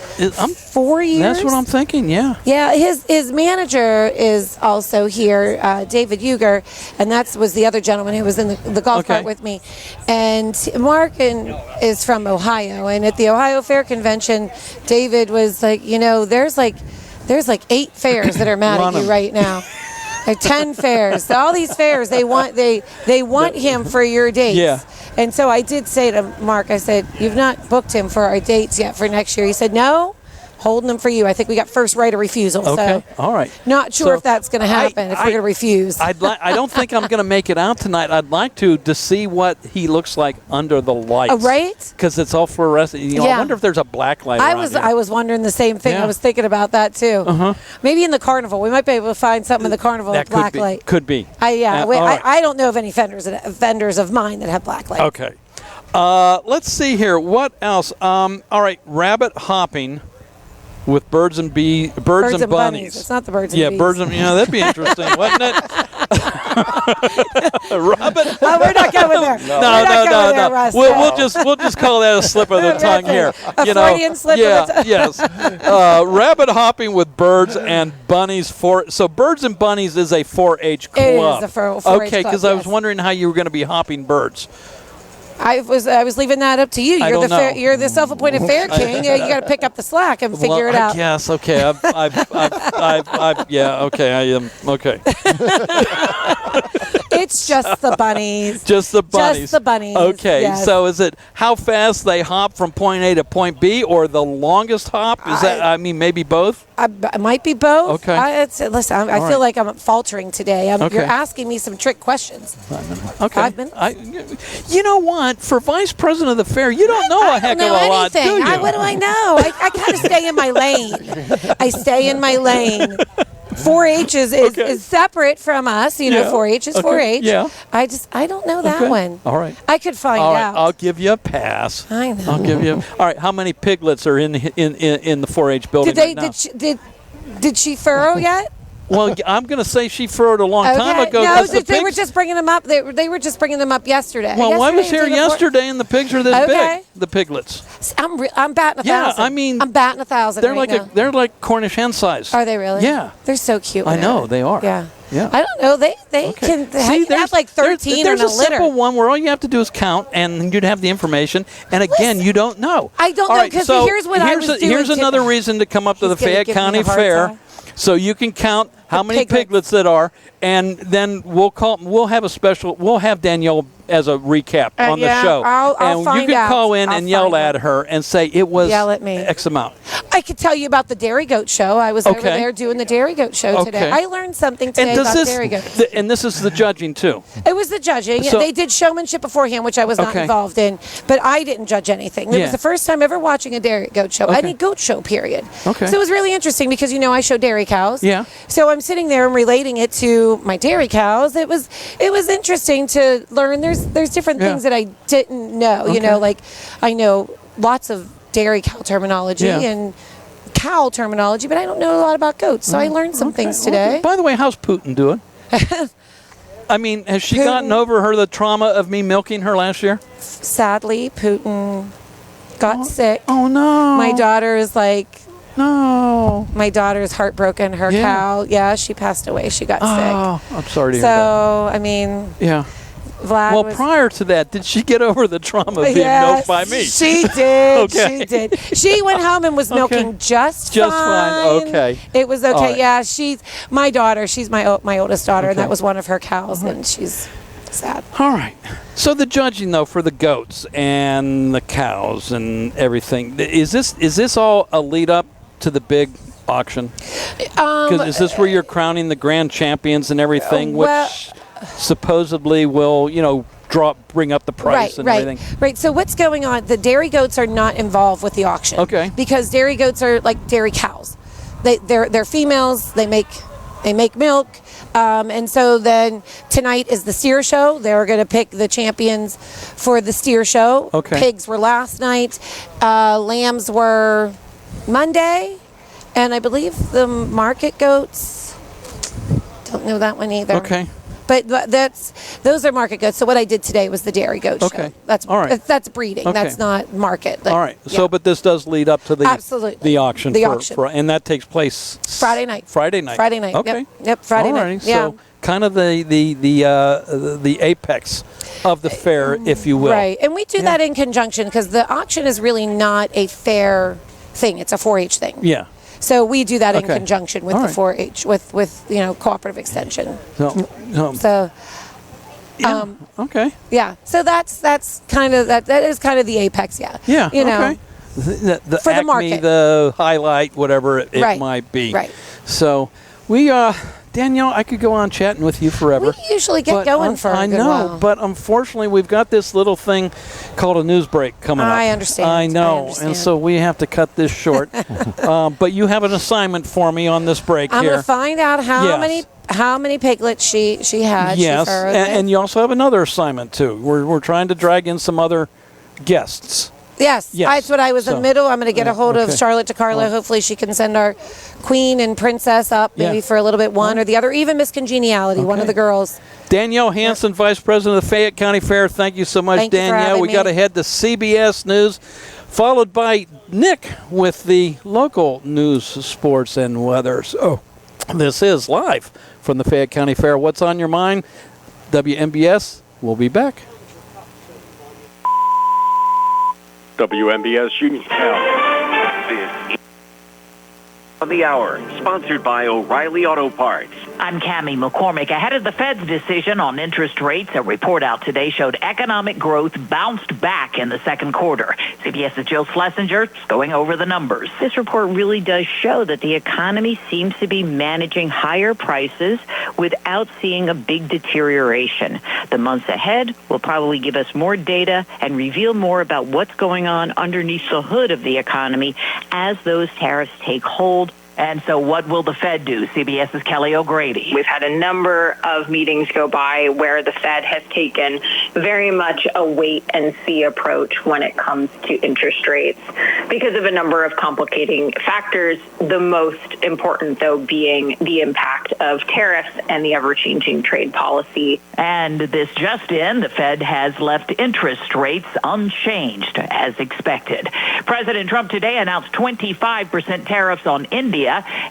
4 years. That's what I'm thinking, yeah. Yeah, his manager is also here, David Uger, and that was the other gentleman who was in the golf cart with me. And Mark is from Ohio, and at the Ohio Fair Convention, David was like, you know, there's like 8 fairs that are mad at you right now. Like 10 fairs. All these fairs, they want him for your dates. Yeah. And so I did say to Mark, I said, "You've not booked him for our dates yet for next year." He said, "No, holding them for you. I think we got first right of refusal." Okay. So All right. not sure if that's going to happen, if we're going to refuse. I don't think I'm going to make it out tonight. I'd like to see what he looks like under the lights. Oh, right? Because it's all fluorescent. You know, I Yeah. wonder if there's a black light I around was here. I was wondering the same thing. Yeah. I was thinking about that too. Maybe in the carnival, we might be able to find something in the carnival with That black light. Could be. All right. I don't know of any vendors of mine that have black light. Okay. Let's see here. What else? All right. Rabbit hopping with birds and bunnies. It's not the birds and bees. Yeah, birds and that'd be interesting, wouldn't it? Rabbit. Oh, we're not going there. No. Russ. We'll just call that a slip of the tongue here. A Freudian slip of the tongue. Yes. Rabbit hopping with birds and bunnies. So birds and bunnies is a 4-H club. It is a 4-H Okay, club, because I was yes. wondering how you were going to be hopping birds. I was leaving that up to you. I You're don't know. You're the self-appointed fair king. You got to pick up the slack and figure it out. Yes. Okay. Yeah. Okay. I am. Okay. It's just the bunnies. Just the bunnies. Just the bunnies. Okay, yes. so is it how fast they hop from point A to point B, or the longest hop? Is that? I mean, maybe both. It might be both. Okay. Listen, I All feel right. like I'm faltering today. Okay. You're asking me some trick questions. Okay. 5 minutes? You know what? For vice president of the fair, you don't know a heck of a lot, do you? What do I know? I kind of stay in my lane. I stay in my lane. 4-H is separate from us. You know, 4-H is 4-H. Yeah. I don't know that one. All right. I could find All right. out. I'll give you a pass. I know. I'll give you. All right. How many piglets are in the 4-H building right now? Did she furrow yet? Well, I'm going to say she furrowed a long time ago. No, the they were pigs- just bringing them up. They were just bringing them up yesterday. Well, I was Yesterday here or the day before. yesterday, and the pigs are this Okay. big. The piglets. I'm batting 1,000. Yeah, I mean, I'm batting 1,000. They're right like now. they're like Cornish hen size. Are they really? Yeah. They're so cute. I know they are. Yeah. Yeah. I don't know. They can have like 13 there's in a a simple litter. one where all you have to do is count, and you'd have the information. And again, you don't know. I don't All know, right, 'cause so here's what I was doing Here's to- another reason to come up to the He's gonna Fayette give me County a hard Fair, time. so you can count how many piglets that are, and then we'll have Danielle as a recap on the yeah, show, I'll and you find can out. call in I'll and yell find at her and say it was Yell at me. X amount. I could tell you about the Dairy Goat Show. I was over Okay. there doing the Dairy Goat Show today. Okay. I learned something today And does about Dairy Goats. and this is the judging too. It was the judging. So- They did showmanship beforehand, which I was not Okay. involved in, but I didn't judge anything. It Yeah. was the first time ever watching a Dairy Goat Show, Okay. any goat show, period. Okay. So it was really interesting because, I show dairy cows. Yeah. So I'm sitting there and relating it to my dairy cows. It was interesting to learn. There's different Yeah. things that I didn't know. Okay. Like I know lots of dairy cow terminology Yeah. and cow terminology, but I don't know a lot about goats. So I learned some things today. By the way, how's Putin doing? I mean, has she gotten over the trauma of me milking her last year? Sadly, Putin got sick. Oh no! My daughter is like, no. My daughter is heartbroken. Her Yeah. cow, she passed away. She got Oh, I'm sorry to sick. hear that. So I mean, Yeah. Vlad Well, was. prior to that, did she get over the trauma of being Yes, milked by me? She did. Okay. She did. She went home and was milking just fine. Okay. It was okay. All right. Yeah, she's my daughter. She's my oldest daughter, and Okay. that was one of her cows, and she's sad. All right. So the judging, though, for the goats and the cows and everything, is this all a lead up to the big auction? Because is this where you're crowning the grand champions and everything, well- which supposedly will, bring up the price and everything? Right. So what's going on? The dairy goats are not involved with the auction. Okay. Because dairy goats are like dairy cows. They're females. They make milk. And so then tonight is the steer show. They're going to pick the champions for the steer show. Okay. Pigs were last night. Lambs were Monday. And I believe the market goats, don't know that one either. Okay. But those are market goats. So what I did today was the dairy goat Okay. show. That's All right. That's breeding. Okay. That's not market. All right. Yeah. So, but this does lead up to the Absolutely. the auction. The auction. and that takes place Friday night. Friday night. Friday night. Okay. Yep. Friday All night. right. Yeah. So kind of the apex of the fair, if you will. Right. And we do that in conjunction because the auction is really not a fair thing. It's a 4-H thing. Yeah. So we do that in Okay. conjunction with All the right. 4-H, with cooperative extension. So, So okay. yeah. So that's kind of that is kind of the apex. Yeah. Yeah. You know. Okay. The For the Acme, market. the highlight, whatever it Right. might be. Right. So we, Danielle, I could go on chatting with you forever. We usually get but going for a I good know, while. but unfortunately, we've got this little thing called a news break coming up. I understand. I know, I understand. and so we have to cut this short. But you have an assignment for me on this break I'm here. going to find out how Yes. many piglets she had. Yes, She furrowed and you also have another assignment too. We're trying to drag in some other guests. Yes, Yes. that's what I was in So- the middle. I'm going to get a hold okay. of Charlotte DiCarlo. Well- Hopefully she can send our queen and princess up maybe Yeah. for a little bit, one or the other, even Miss Congeniality, one of Okay. the girls. Danielle Hanson, Vice President of the Fayette County Fair. Thank you so much, Thank you for Danielle. having We me. got to head to CBS News, followed by Nick with the local news, sports, and weather. So this is live from the Fayette County Fair. What's on your mind? WMBS. We'll be back. WMBS Union On the hour, sponsored by O'Reilly Auto Parts. I'm Cammie McCormick. Ahead of the Fed's decision on interest rates, a report out today showed economic growth bounced back in the second quarter. CBS's Jill Schlesinger is going over the numbers. This report really does show that the economy seems to be managing higher prices without seeing a big deterioration. The months ahead will probably give us more data and reveal more about what's going on underneath the hood of the economy as those tariffs take hold. And so what will the Fed do? CBS's Kelly O'Grady. We've had a number of meetings go by where the Fed has taken very much a wait-and-see approach when it comes to interest rates because of a number of complicating factors, the most important, though, being the impact of tariffs and the ever-changing trade policy. And this just in, the Fed has left interest rates unchanged as expected. President Trump today announced 25% tariffs on India,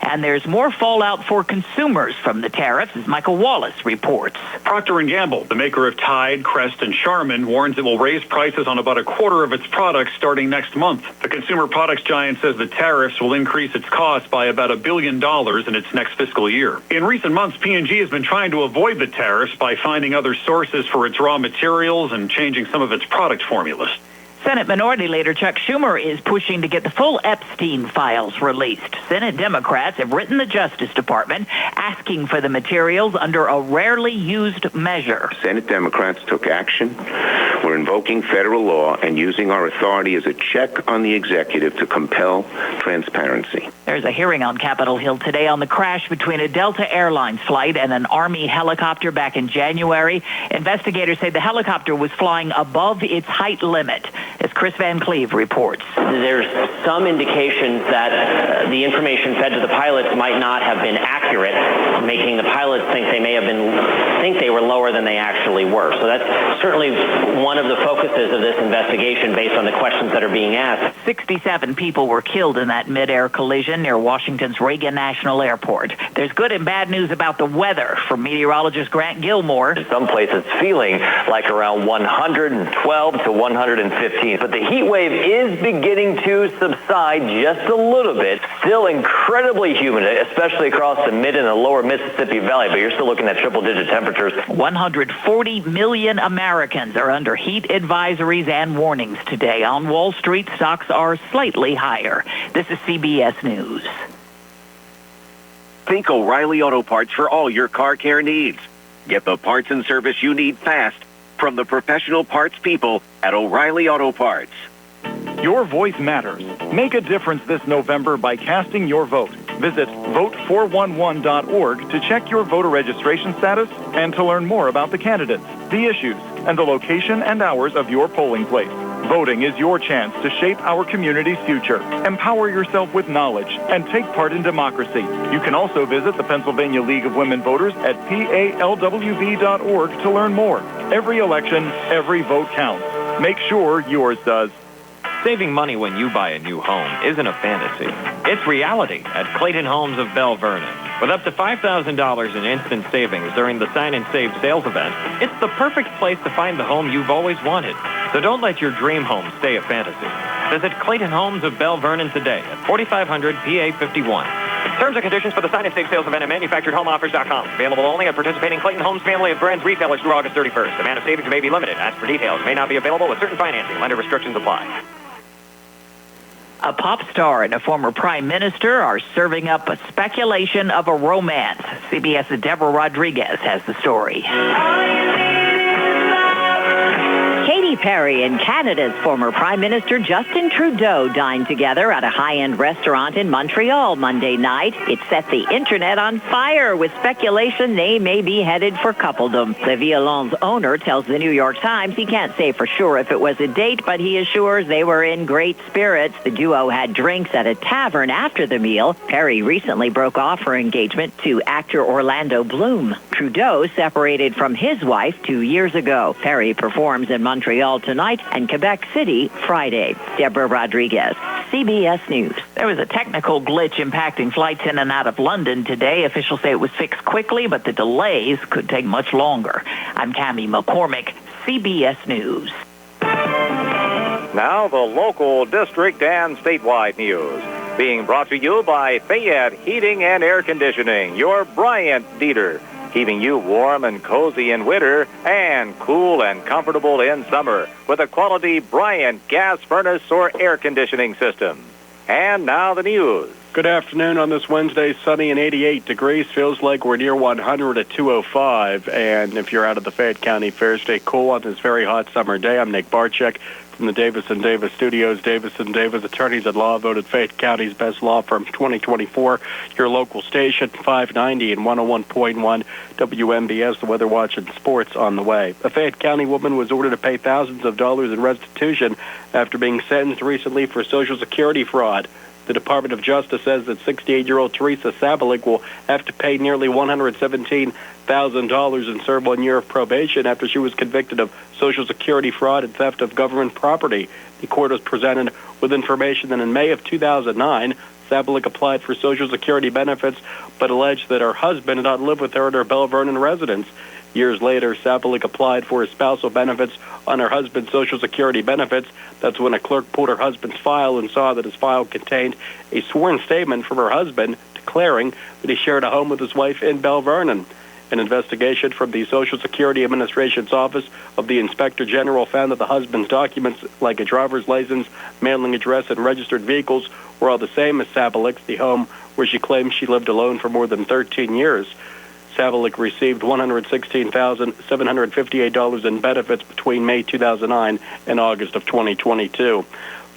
and there's more fallout for consumers from the tariffs, as Michael Wallace reports. Procter & Gamble, the maker of Tide, Crest, and Charmin, warns it will raise prices on about a quarter of its products starting next month. The consumer products giant says the tariffs will increase its costs by about $1 billion in its next fiscal year. In recent months, P&G has been trying to avoid the tariffs by finding other sources for its raw materials and changing some of its product formulas. Senate Minority Leader Chuck Schumer is pushing to get the full Epstein files released. Senate Democrats have written the Justice Department asking for the materials under a rarely used measure. Senate Democrats took action. We're invoking federal law and using our authority as a check on the executive to compel transparency. There's a hearing on Capitol Hill today on the crash between a Delta Airlines flight and an Army helicopter back in January. Investigators say the helicopter was flying above its height limit, as Chris Van Cleve reports. There's some indications that the information fed to the pilots might not have been accurate, making the pilots think they were lower than they actually were. So that's certainly one of the focuses of this investigation based on the questions that are being asked. 67 people were killed in that mid-air collision near Washington's Reagan National Airport. There's good and bad news about the weather from meteorologist Grant Gilmore. Some places feeling like around 112 to 115. But the heat wave is beginning to subside just a little bit. Still incredibly humid, especially across the mid and the lower Mississippi Valley, but you're still looking at triple-digit temperatures. 140 million Americans are under heat advisories and warnings today. On Wall Street, stocks are slightly higher. This is CBS News. Think O'Reilly Auto Parts for all your car care needs. Get the parts and service you need fast from the professional parts people at O'Reilly Auto Parts. Your voice matters. Make a difference this November by casting your vote. Visit vote411.org to check your voter registration status and to learn more about the candidates, the issues, and the location and hours of your polling place. Voting is your chance to shape our community's future. Empower yourself with knowledge and take part in democracy. You can also visit the Pennsylvania League of Women Voters at palwv.org to learn more. Every election, every vote counts. Make sure yours does. Saving money when you buy a new home isn't a fantasy. It's reality at Clayton Homes of Belle Vernon. With up to $5,000 in instant savings during the Sign and Save sales event, it's the perfect place to find the home you've always wanted. So don't let your dream home stay a fantasy. Visit Clayton Homes of Belle Vernon today at 4500 PA 51. Terms and conditions for the Sign and Save sales event at manufacturedhomeoffers.com. Available only at participating Clayton Homes family of brands retailers through August 31st. The amount of savings may be limited. Ask for details. May not be available with certain financing. Lender restrictions apply. A pop star and a former prime minister are serving up a speculation of a romance. CBS's Deborah Rodriguez has the story. Katy Perry and Canada's former Prime Minister Justin Trudeau dined together at a high-end restaurant in Montreal Monday night. It set the internet on fire with speculation they may be headed for coupledom. Le Violon's owner tells the New York Times he can't say for sure if it was a date, but he assures they were in great spirits. The duo had drinks at a tavern after the meal. Perry recently broke off her engagement to actor Orlando Bloom. Trudeau separated from his wife 2 years ago. Perry performs in Montreal tonight and Quebec City Friday. Deborah Rodriguez, CBS News. There was a technical glitch impacting flights in and out of London today. Officials say it was fixed quickly, but the delays could take much longer. I'm Cammie McCormick, CBS News. Now the local, district, and statewide news. Being brought to you by Fayette Heating and Air Conditioning, your Bryant dealer. Keeping you warm and cozy in winter and cool and comfortable in summer with a quality Bryant gas furnace or air conditioning system. And now the news. Good afternoon on this Wednesday, sunny and 88 degrees. Feels like we're near 100 at 2:05. And if you're out of the Fayette County Fair, stay cool on this very hot summer day. I'm Nick Barczyk from the Davis & Davis Studios. Davis & Davis Attorneys at Law voted Fayette County's best law firm 2024. Your local station, 590 and 101.1 WMBS, the Weather Watch and Sports on the way. A Fayette County woman was ordered to pay thousands of dollars in restitution after being sentenced recently for Social Security fraud. The Department of Justice says that 68-year-old Teresa Sabalik will have to pay nearly $117,000 and serve 1 year of probation after she was convicted of Social Security fraud and theft of government property. The court was presented with information that in May of 2009, Sabalik applied for Social Security benefits but alleged that her husband did not live with her at her Bell Vernon residence. Years later, Sabalik applied for his spousal benefits on her husband's Social Security benefits. That's when a clerk pulled her husband's file and saw that his file contained a sworn statement from her husband declaring that he shared a home with his wife in Bell Vernon. An investigation from the Social Security Administration's Office of the Inspector General found that the husband's documents, like a driver's license, mailing address, and registered vehicles, were all the same as Sabalik's, the home where she claims she lived alone for more than 13 years. Sabalik received $116,758 in benefits between May 2009 and August of 2022.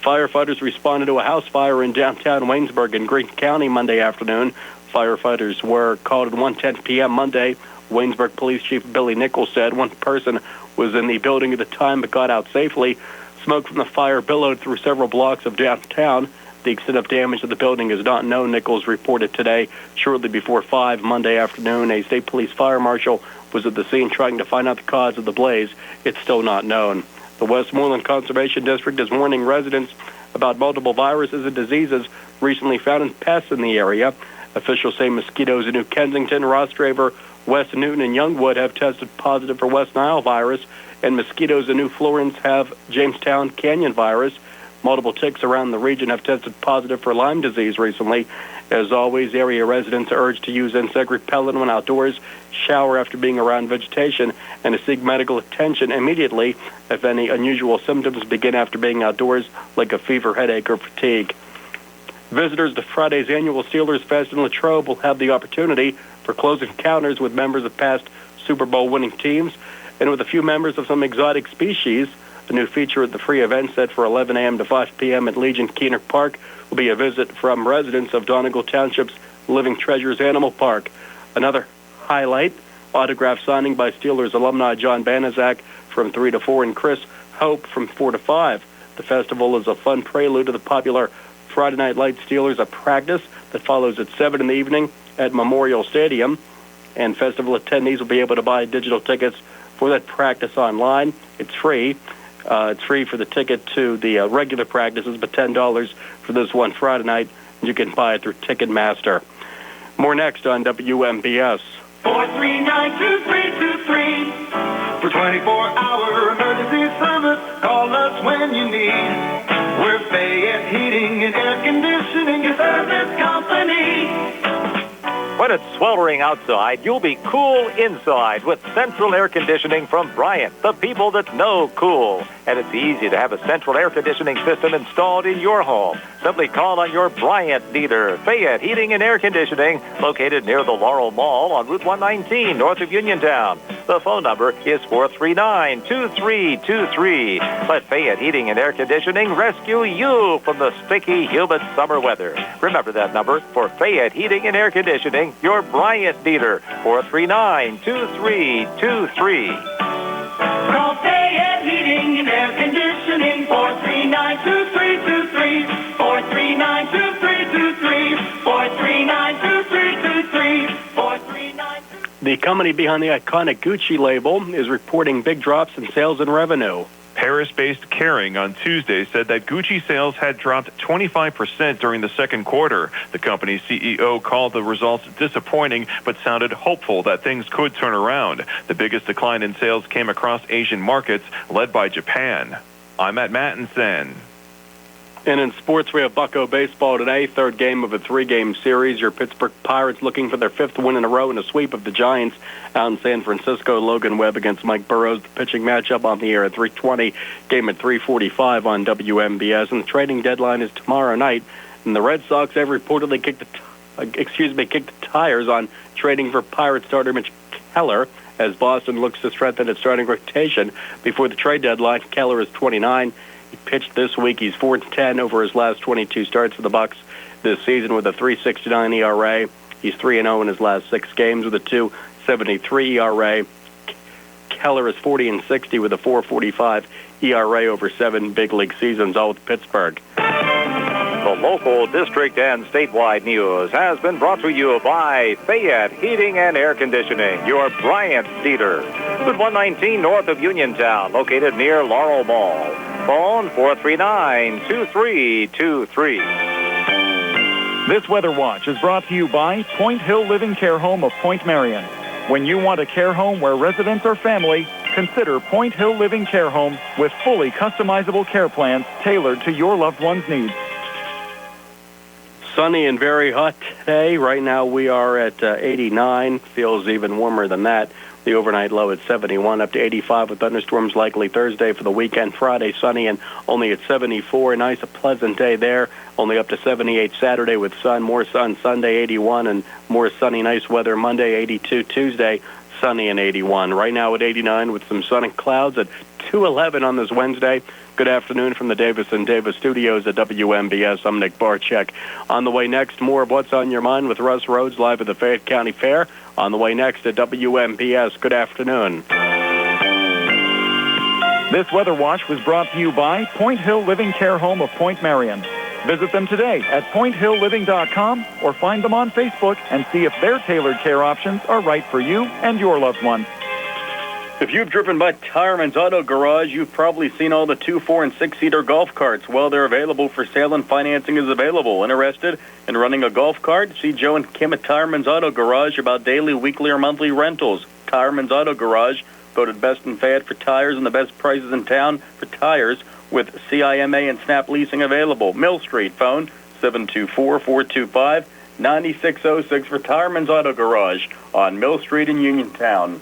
Firefighters responded to a house fire in downtown Waynesburg in Greene County Monday afternoon. Firefighters were called at 1:10 p.m. Monday. Waynesburg Police Chief Billy Nichols said one person was in the building at the time but got out safely. Smoke from the fire billowed through several blocks of downtown. The extent of damage to the building is not known, Nichols reported today. Shortly before 5 Monday afternoon, a state police fire marshal was at the scene trying to find out the cause of the blaze. It's still not known. The Westmoreland Conservation District is warning residents about multiple viruses and diseases recently found in pests in the area. Officials say mosquitoes in New Kensington, Rostraver, West Newton, and Youngwood have tested positive for West Nile virus, and mosquitoes in New Florence have Jamestown Canyon virus. Multiple ticks around the region have tested positive for Lyme disease recently. As always, area residents are urged to use insect repellent when outdoors, shower after being around vegetation, and to seek medical attention immediately if any unusual symptoms begin after being outdoors, like a fever, headache, or fatigue. Visitors to Friday's annual Steelers Fest in Latrobe will have the opportunity for close encounters with members of past Super Bowl winning teams and with a few members of some exotic species. The new feature at the free event set for 11 a.m. to 5 p.m. at Legion Keener Park will be a visit from residents of Donegal Township's Living Treasures Animal Park. Another highlight, autograph signing by Steelers alumni John Banaszak from 3 to 4 and Chris Hope from 4 to 5. The festival is a fun prelude to the popular Friday Night Lights Steelers at practice that follows at 7 in the evening at Memorial Stadium. And festival attendees will be able to buy digital tickets for that practice online. It's free. It's free for the ticket to the regular practices, but $10 for this one Friday night. You can buy it through Ticketmaster. More next on WMBS. 439-2323 for 24-hour emergency service. Call us when you need. We're Fayette Heating and Air Conditioning, your service company. When it's sweltering outside, you'll be cool inside with central air conditioning from Bryant, the people that know cool. And it's easy to have a central air conditioning system installed in your home. Simply call on your Bryant dealer, Fayette Heating and Air Conditioning, located near the Laurel Mall on Route 119, north of Uniontown. The phone number is 439-2323. Let Fayette Heating and Air Conditioning rescue you from the sticky, humid summer weather. Remember that number for Fayette Heating and Air Conditioning, your Bryant dealer, 439-2323. Call Fayette Heating and Air Conditioning, 439-2323, 439-2323, 439-2323, 439. The company behind the iconic Gucci label is reporting big drops in sales and revenue. Paris-based Kering on Tuesday said that Gucci sales had dropped 25% during the second quarter. The company's CEO called the results disappointing, but sounded hopeful that things could turn around. The biggest decline in sales came across Asian markets, led by Japan. I'm at Mattinson. And in sports, we have Bucco baseball today, third game of a three-game series. Your Pittsburgh Pirates looking for their fifth win in a row in a sweep of the Giants out in San Francisco. Logan Webb against Mike Burrows. The pitching matchup on the air at 3:20, game at 3:45 on WMBS. And the trading deadline is tomorrow night. And the Red Sox have reportedly kicked the tires on trading for Pirates starter Mitch Keller as Boston looks to strengthen its starting rotation before the trade deadline. Keller is 29. He pitched this week. He's 4-10 over his last 22 starts for the Bucs this season with a 3.69 ERA. He's 3-0 in his last 6 games with a 2.73 ERA. Keller is 40-60 with a 4.45 ERA over 7 big league seasons, all with Pittsburgh. The local, district, and statewide news has been brought to you by Fayette Heating and Air Conditioning, your Bryant dealer. Route 119 north of Uniontown, located near Laurel Mall. Phone 439-2323. This Weather Watch is brought to you by Point Hill Living Care Home of Point Marion. When you want a care home where residents are family, consider Point Hill Living Care Home with fully customizable care plans tailored to your loved one's needs. Sunny and very hot today. Right now we are at 89. Feels even warmer than that. The overnight low at 71, up to 85 with thunderstorms likely Thursday. For the weekend, Friday, sunny and only at 74. Nice, a pleasant day there. Only up to 78 Saturday with sun. More sun Sunday, 81, and more sunny, nice weather Monday, 82. Tuesday, sunny and 81. Right now at 89 with some sun and clouds at 2:11 on this Wednesday. Good afternoon from the Davis & Davis studios at WMBS. I'm Nick Barczyk. On the way next, more of What's on Your Mind with Russ Rhodes live at the Fayette County Fair. On the way next at WMBS. Good afternoon. This Weather Watch was brought to you by Point Hill Living Care Home of Point Marion. Visit them today at pointhillliving.com or find them on Facebook and see if their tailored care options are right for you and your loved one. If you've driven by Tireman's Auto Garage, you've probably seen all the 2-, 4-, and 6-seater golf carts. Well, they're available for sale and financing is available. Interested in running a golf cart? See Joe and Kim at Tireman's Auto Garage about daily, weekly, or monthly rentals. Tireman's Auto Garage, voted best in Fayette for tires and the best prices in town for tires with CIMA and Snap leasing available. Mill Street, phone 724-425-9606 for Tireman's Auto Garage on Mill Street in Uniontown.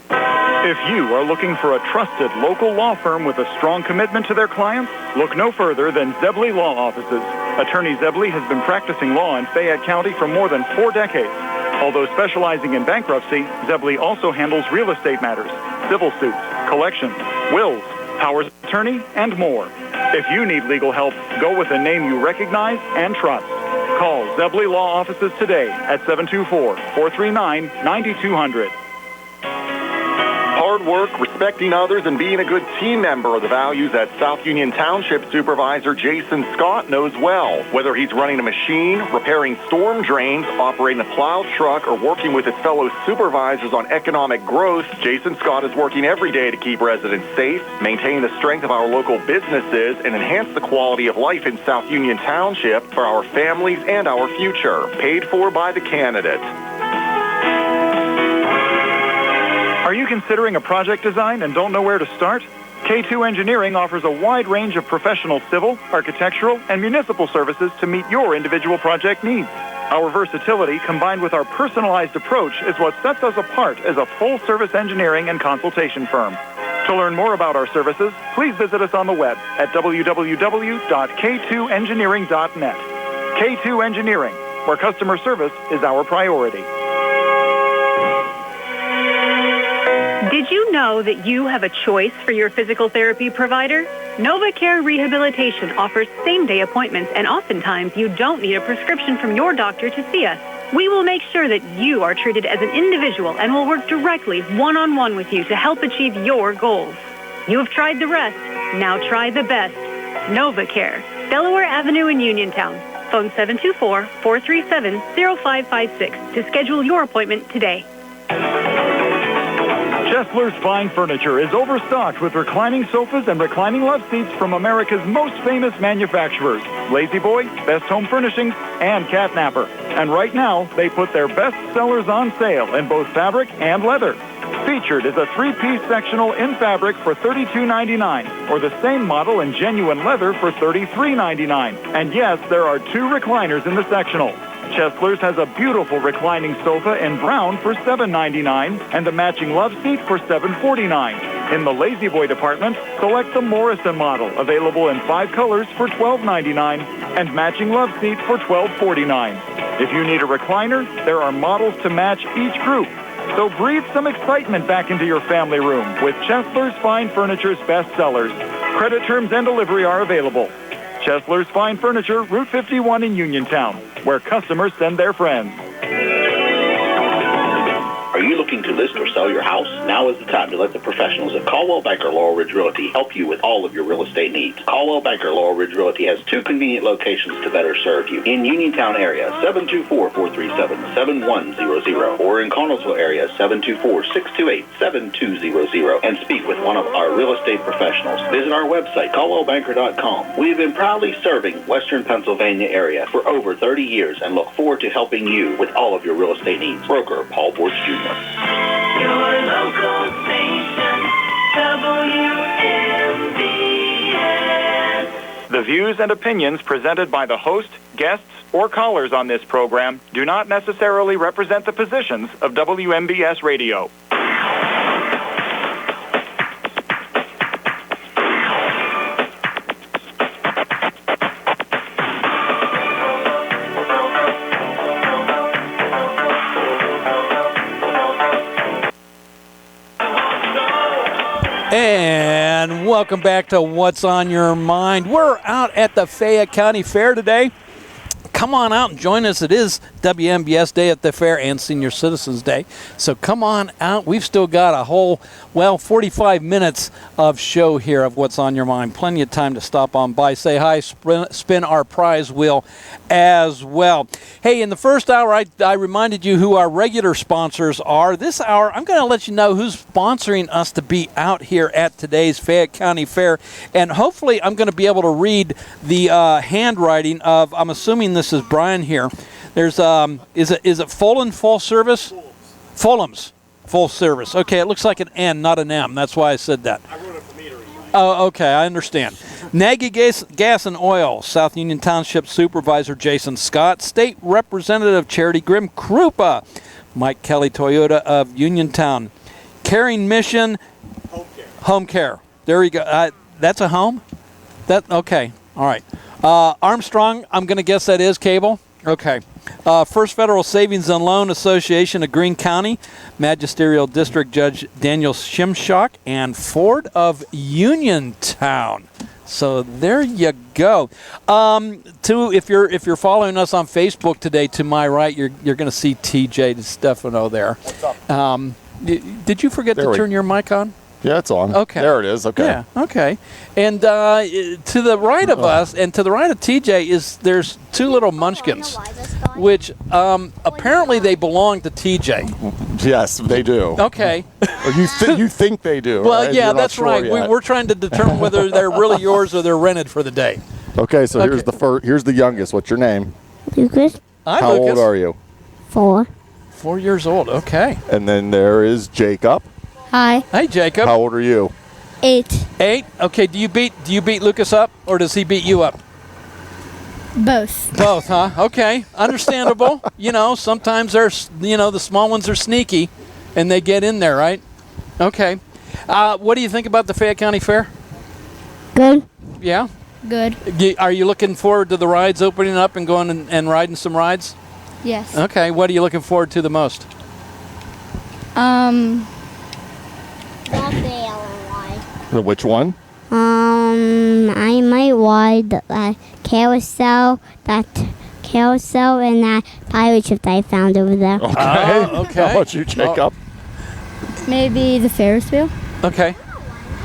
If you are looking for a trusted local law firm with a strong commitment to their clients, look no further than Zebley Law Offices. Attorney Zebley has been practicing law in Fayette County for more than 4 decades. Although specializing in bankruptcy, Zebley also handles real estate matters, civil suits, collections, wills, powers of attorney, and more. If you need legal help, go with a name you recognize and trust. Call Zebley Law Offices today at 724-439-9200. Hard work, respecting others, and being a good team member are the values that South Union Township Supervisor Jason Scott knows well. Whether he's running a machine, repairing storm drains, operating a plow truck, or working with his fellow supervisors on economic growth, Jason Scott is working every day to keep residents safe, maintain the strength of our local businesses, and enhance the quality of life in South Union Township for our families and our future. Paid for by the candidate. Are you considering a project design and don't know where to start? K2 Engineering offers a wide range of professional civil, architectural, and municipal services to meet your individual project needs. Our versatility combined with our personalized approach is what sets us apart as a full-service engineering and consultation firm. To learn more about our services, please visit us on the web at www.k2engineering.net. K2 Engineering, where customer service is our priority. Did you know that you have a choice for your physical therapy provider? NovaCare Rehabilitation offers same-day appointments, and oftentimes you don't need a prescription from your doctor to see us. We will make sure that you are treated as an individual and will work directly one-on-one with you to help achieve your goals. You have tried the rest. Now try the best. NovaCare, Delaware Avenue in Uniontown. Phone 724-437-0556 to schedule your appointment today. Chesler's Fine Furniture is overstocked with reclining sofas and reclining love seats from America's most famous manufacturers, Lazy Boy, Best Home Furnishings, and Catnapper. And right now, they put their best sellers on sale in both fabric and leather. Featured is a 3-piece sectional in fabric for $32.99, or the same model in genuine leather for $33.99. And yes, there are 2 recliners in the sectional. Chesler's has a beautiful reclining sofa in brown for $7.99 and a matching love seat for $7.49. In the Lazy Boy department, select the Morrison model, available in 5 colors for $12.99 and matching love seat for $12.49. If you need a recliner, there are models to match each group. So breathe some excitement back into your family room with Chesler's Fine Furniture's best sellers. Credit terms and delivery are available. Chesler's Fine Furniture, Route 51 in Uniontown, where customers send their friends. Are you looking to list or sell your house? Now is the time to let the professionals at Caldwell Banker Laurel Ridge Realty help you with all of your real estate needs. Caldwell Banker Laurel Ridge Realty has 2 convenient locations to better serve you. In Uniontown area, 724-437-7100, or in Connellsville area, 724-628-7200, and speak with one of our real estate professionals. Visit our website, caldwellbanker.com. We have been proudly serving Western Pennsylvania area for over 30 years and look forward to helping you with all of your real estate needs. Broker Paul Borch Jr. Your local station, WMBS. The views and opinions presented by the host, guests, or callers on this program do not necessarily represent the positions of WMBS Radio. And welcome back to What's on Your Mind. We're out at the Fayette County Fair today. Come on out and join us. It is WMBS Day at the Fair and Senior Citizens Day. So come on out. We've still got a whole, 45 minutes of show here of What's on Your Mind. Plenty of time to stop on by, say hi, spin our prize wheel as well. Hey, in the first hour, I reminded you who our regular sponsors are. This hour, I'm going to let you know who's sponsoring us to be out here at today's Fayette County Fair. And hopefully I'm going to be able to read the handwriting of, I'm assuming this is Brian here. There's, is it Fulham Full Service? Fulham's Full Service. Okay, it looks like an N, not an M. That's why I said that. I wrote it for me to read. Oh, okay, I understand. Nagy Gas and Oil, South Union Township Supervisor Jason Scott, State Representative Charity Grim Krupa, Mike Kelly Toyota of Uniontown, Caring Mission, Home Care. There you go. That's a home? Okay, all right. Armstrong, I'm going to guess that is cable. Okay. First Federal Savings and Loan Association of Greene County, Magisterial District Judge Daniel Shimshock, and Ford of Uniontown. So there you go. If you're following us on Facebook today, to my right, you're going to see TJ Stefano there. What's up? Did you forget to turn your mic on? Yeah, it's on. Okay. There it is. Okay. Yeah, okay. And to the right of us and to the right of TJ there's 2 little munchkins, which apparently they belong to TJ. Yes, they do. Okay. You think they do. Well, right? yeah, You're that's right. Yet. We're trying to determine whether they're really yours or they're rented for the day. Okay, so here's the youngest. What's your name? Lucas. Hi, How Lucas. old are you? 4. 4 years old. Okay. And then there is Jacob. Hi. Hey, Jacob. How old are you? 8. 8. Okay. Do you beat Lucas up, or does he beat you up? Both. Both, huh? Okay. Understandable. Sometimes the small ones are sneaky, and they get in there, right? Okay. What do you think about the Fayette County Fair? Good. Yeah. Good. Are you looking forward to the rides opening up and going and riding some rides? Yes. Okay. What are you looking forward to the most? Which one? I might ride that carousel, and that pirate ship that I found over there. Okay. Okay. How about you, Jacob? Maybe the Ferris wheel. Okay.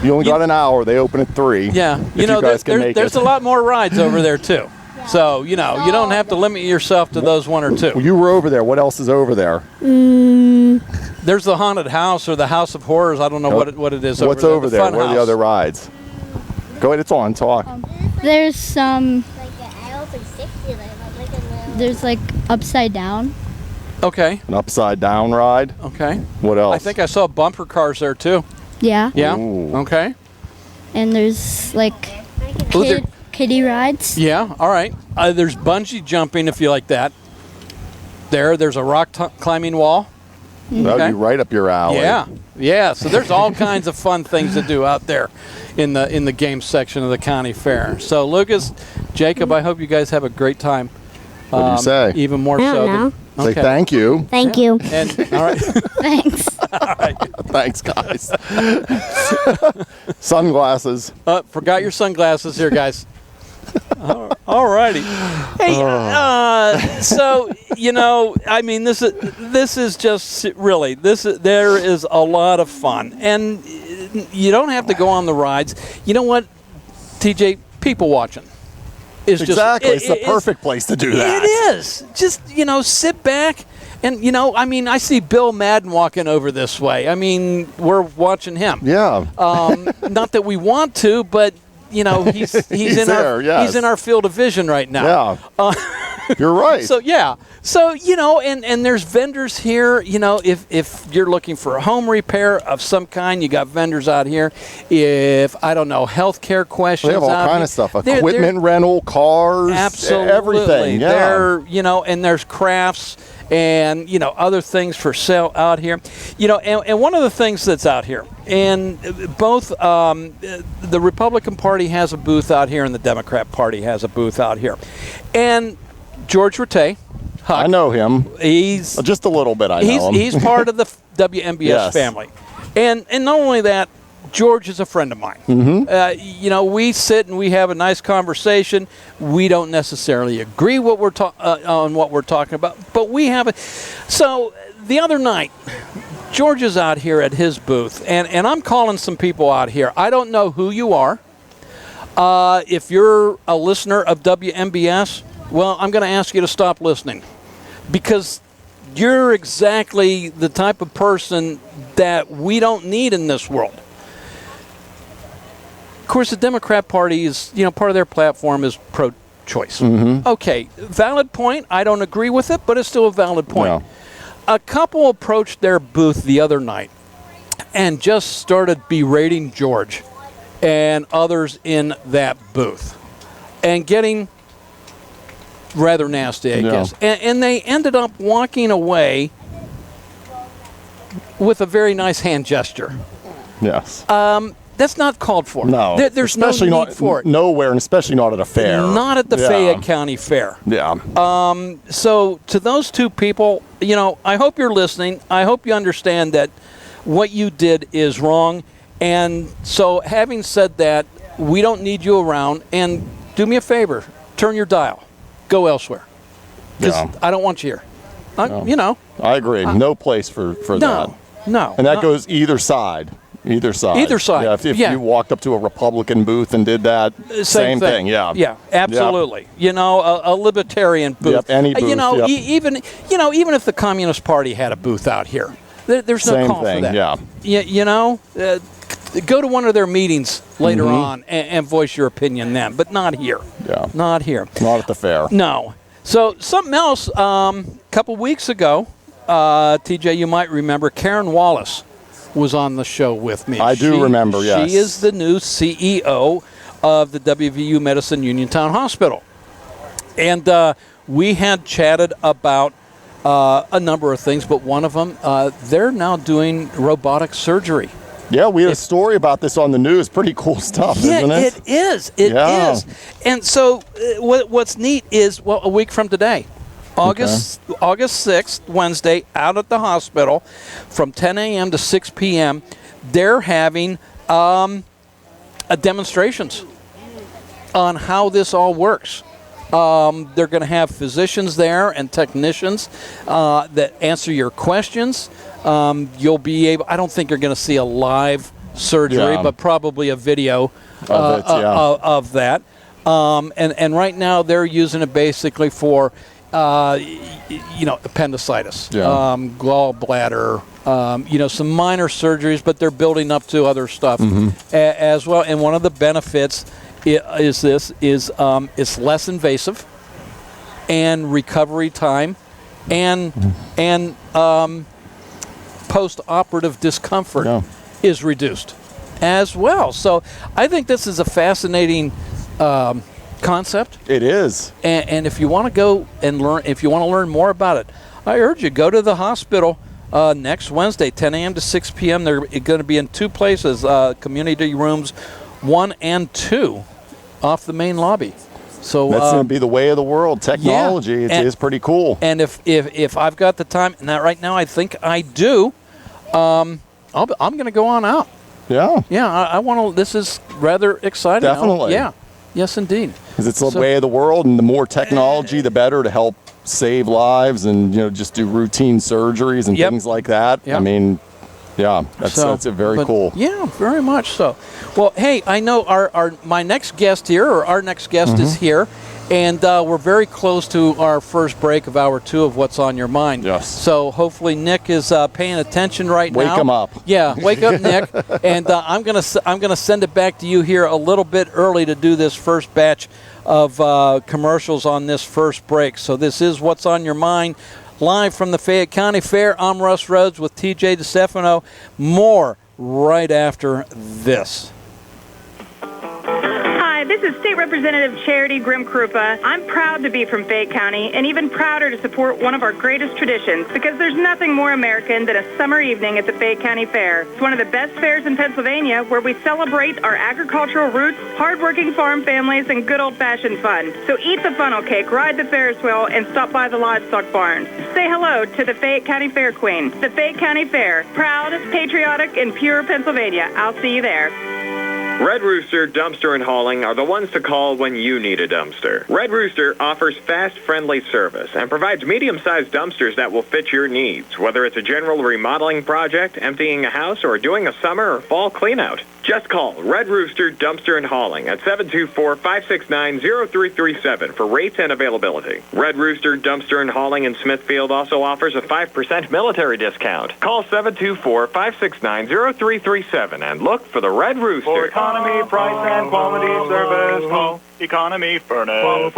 You only got an hour. They open at 3. Yeah. You guys can make there's it. a lot more rides over there, too. So, you don't have to limit yourself to those 1 or 2. You were over there. What else is over there? There's the haunted house or the House of Horrors. I don't know what it is. What's over there? What are the other rides? Go ahead. It's on. Talk. There's some. There's like Upside Down. Okay. An upside down ride. Okay. What else? I think I saw bumper cars there too. Yeah. Yeah. Ooh. Okay. And there's like Ooh, there- kiddie rides. Yeah. All right. There's bungee jumping if you like that. There's a rock climbing wall. That'd be right up your alley. Yeah. Yeah. So there's all kinds of fun things to do out there in the game section of the county fair. So Lucas, Jacob, I hope you guys have a great time. What do you say? Even more I don't so. know. Say thank you. Thank you. And all right. Thanks. All right. Thanks, guys. Sunglasses. Forgot your sunglasses here, guys. All righty. Hey, so I mean, this is just really there is a lot of fun, and you don't have to go on the rides. You know what, TJ? People watching is exactly. just it's the perfect place to do that. It is. Just sit back. And, I mean, I see Bill Madden walking over this way. I mean, we're watching him. Yeah. Not that we want to, but, he's in there, yes. he's in our field of vision right now. Yeah. You're right. So, yeah. So, and there's vendors here. If you're looking for a home repair of some kind, you got vendors out here. If, I don't know, healthcare questions. They have all out kind here. of stuff. Equipment rental, cars. Absolutely. Everything. Yeah. And there's crafts. And, other things for sale out here. And one of the things that's out here, and both the Republican Party has a booth out here and the Democrat Party has a booth out here. And George Rattay, Huck, I know him. He's just a little bit. I know him. He's part of the WMBS family. And not only that, George is a friend of mine. Mm-hmm. We sit and we have a nice conversation. We don't necessarily agree on what we're talking about, but we have it. So the other night, George is out here at his booth, and I'm calling some people out here. I don't know who you are. If you're a listener of WMBS, well, I'm going to ask you to stop listening because you're exactly the type of person that we don't need in this world. Of course, the Democrat Party is, part of their platform is pro-choice. Mm-hmm. Okay, valid point. I don't agree with it, but it's still a valid point. Yeah. A couple approached their booth the other night and just started berating George and others in that booth and getting rather nasty, I guess. And they ended up walking away with a very nice hand gesture. Yes. That's not called for. No. There's especially no need for it. Nowhere, and especially not at a fair. Not at the Fayette County Fair. Yeah. So to those two people, I hope you're listening. I hope you understand that what you did is wrong. And so having said that, we don't need you around. And do me a favor. Turn your dial. Go elsewhere. Because I don't want you here. I agree. No place for that. No. And that goes either side. Either side. Either side. Yeah, if you walked up to a Republican booth and did that, same thing. Yeah. Yeah, absolutely. Yep. A libertarian booth. Yep, any booth. Even if the Communist Party had a booth out here, there's no call for that. Yeah. Go to one of their meetings later on and voice your opinion then, but not here. Yeah. Not here. Not at the fair. No. So something else. A couple weeks ago, TJ, you might remember Karen Wallace was on the show with me. I do remember, yes. She is the new CEO of the WVU Medicine Uniontown Hospital. And we had chatted about a number of things, but one of them, they're now doing robotic surgery. Yeah, we had a story about this on the news. Pretty cool stuff, isn't it? It is. It is. And so what's neat is, a week from today, August 6th, Wednesday, out at the hospital from 10 a.m. to 6 p.m., they're having demonstrations on how this all works. They're going to have physicians there and technicians that answer your questions. You'll be able, I don't think you're going to see a live surgery, but probably a video of that. And right now they're using it basically for appendicitis, gallbladder, some minor surgeries, but they're building up to other stuff as well. And one of the benefits is it's less invasive, and recovery time and post-operative discomfort is reduced as well. So I think this is a fascinating concept. It is. And if you want to go and learn, if you want to learn more about it, I urge you, go to the hospital next Wednesday, 10 a.m. to 6 p.m. They're going to be in 2 places, community rooms 1 and 2 off the main lobby. So that's going to be the way of the world. Technology is pretty cool. And if I've got the time, and that right now I think I do, I'm going to go on out. Yeah. Yeah, I want to. This is rather exciting. Definitely. Yeah. Yes, indeed. Because it's the way of the world, and the more technology, the better to help save lives and just do routine surgeries and things like that. I mean, yeah, that's very cool. Yeah, very much so. Well, hey, I know my next guest here, or our next guest is here, and we're very close to our first break of hour 2 of What's on Your Mind. Yes. So hopefully Nick is paying attention right now. Wake him up. Yeah, wake up, Nick. And I'm gonna send it back to you here a little bit early to do this first batch of commercials on this first break. So this is What's on Your Mind, live from the Fayette County Fair. I'm Russ Rhodes with TJ DeStefano. More right after this. Hi, this is State Representative Charity Grimm-Krupa. I'm proud to be from Fayette County and even prouder to support one of our greatest traditions because there's nothing more American than a summer evening at the Fayette County Fair. It's one of the best fairs in Pennsylvania where we celebrate our agricultural roots, hardworking farm families, and good old-fashioned fun. So eat the funnel cake, ride the Ferris wheel, and stop by the livestock barns. Say hello to the Fayette County Fair Queen. The Fayette County Fair. Proud, patriotic, and pure Pennsylvania. I'll see you there. Red Rooster Dumpster and Hauling are the ones to call when you need a dumpster. Red Rooster offers fast, friendly service and provides medium-sized dumpsters that will fit your needs, whether it's a general remodeling project, emptying a house, or doing a summer or fall cleanout. Just call Red Rooster Dumpster and Hauling at 724-569-0337 for rates and availability. Red Rooster Dumpster and Hauling in Smithfield also offers a 5% military discount. Call 724-569-0337 and look for the Red Rooster. For economy, price, and quality service, call Economy Furnace.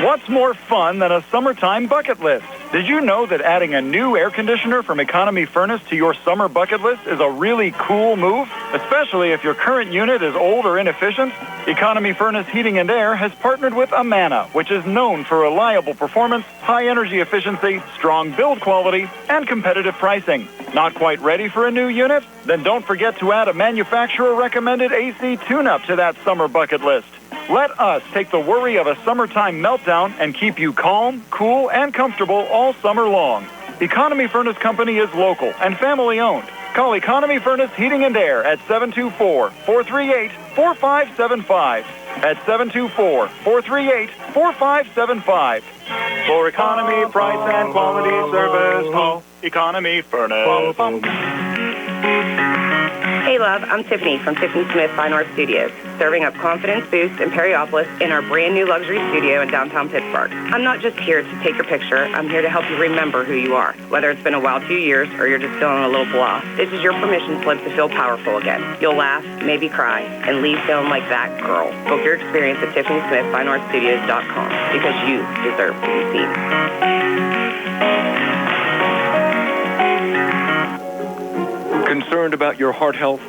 What's more fun than a summertime bucket list? Did you know that adding a new air conditioner from Economy Furnace to your summer bucket list is a really cool move? Especially if your current unit is old or inefficient? Economy Furnace Heating and Air has partnered with Amana, which is known for reliable performance, high energy efficiency, strong build quality, and competitive pricing. Not quite ready for a new unit? Then don't forget to add a manufacturer-recommended AC tune-up to that summer bucket list. Let us take the worry of a summertime meltdown and keep you calm, cool, and comfortable all summer long. Economy Furnace Company is local and family-owned. Call Economy Furnace Heating and Air at 724-438-4575. At 724-438-4575. For economy, price, and quality service, call Economy Furnace. Hey, love, I'm Tiffany from Tiffany Smith Fine Art Studios, serving up confidence boost in Periopolis in our brand new luxury studio in downtown Pittsburgh. I'm not just here to take your picture. I'm here to help you remember who you are. Whether it's been a wild few years or you're just feeling a little blah, this is your permission slip to feel powerful again. You'll laugh, maybe cry, and leave feeling like that girl. Book your experience at TiffanySmithFineArtStudios.com because you deserve to be seen. Concerned about your heart health?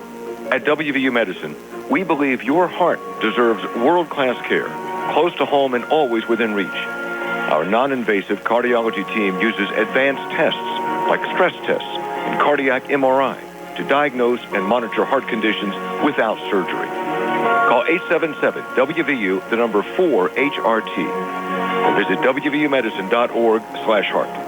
At WVU Medicine, we believe your heart deserves world-class care, close to home and always within reach. Our non-invasive cardiology team uses advanced tests like stress tests and cardiac MRI to diagnose and monitor heart conditions without surgery. Call 877-WVU, the number 4-HRT, or visit WVUmedicine.org/heart.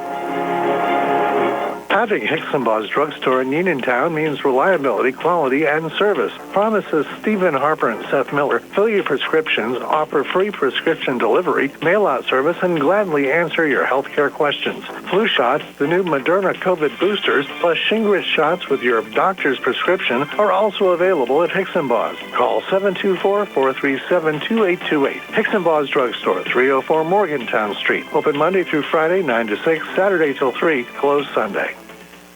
Having Hicksonbaugh's Drugstore in Uniontown means reliability, quality, and service. Pharmacists Stephen Harper and Seth Miller fill your prescriptions, offer free prescription delivery, mail-out service, and gladly answer your healthcare questions. Flu shots, the new Moderna COVID boosters, plus Shingrix shots with your doctor's prescription are also available at Hicksonbaugh's. Call 724-437-2828. Hicksonbaugh's Drugstore, 304 Morgantown Street. Open Monday through Friday, 9 to 6, Saturday till 3, closed Sunday.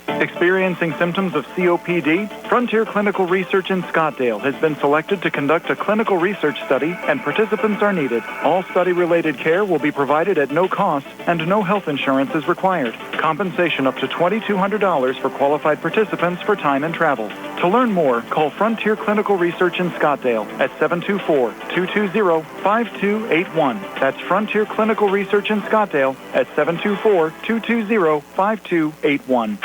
Experiencing symptoms of COPD? Frontier Clinical Research in Scottsdale has been selected to conduct a clinical research study, and participants are needed. All study-related care will be provided at no cost, and no health insurance is required. Compensation up to $2,200 for qualified participants for time and travel. To learn more, call Frontier Clinical Research in Scottsdale at 724-220-5281. That's Frontier Clinical Research in Scottsdale at 724-220-5281.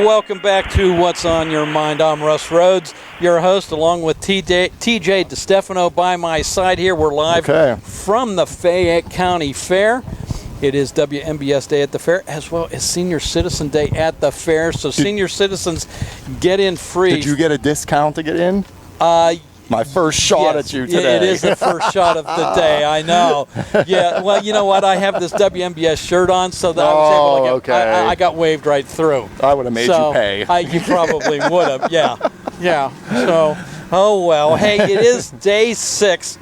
Welcome back to What's on Your Mind. I'm Russ Rhodes, your host, along with TJ DeStefano by my side here. We're live from the Fayette County Fair. It is WMBS Day at the Fair, as well as Senior Citizen Day at the Fair. So senior citizens get in free. Did you get a discount to get in? My first shot at you today. It is the first shot of the day, I know. Yeah, well, you know what? I have this WMBS shirt on, so that I was able to get, I got waved right through. I would have made you pay. You probably would have, yeah. So, oh well. Hey, it is day 6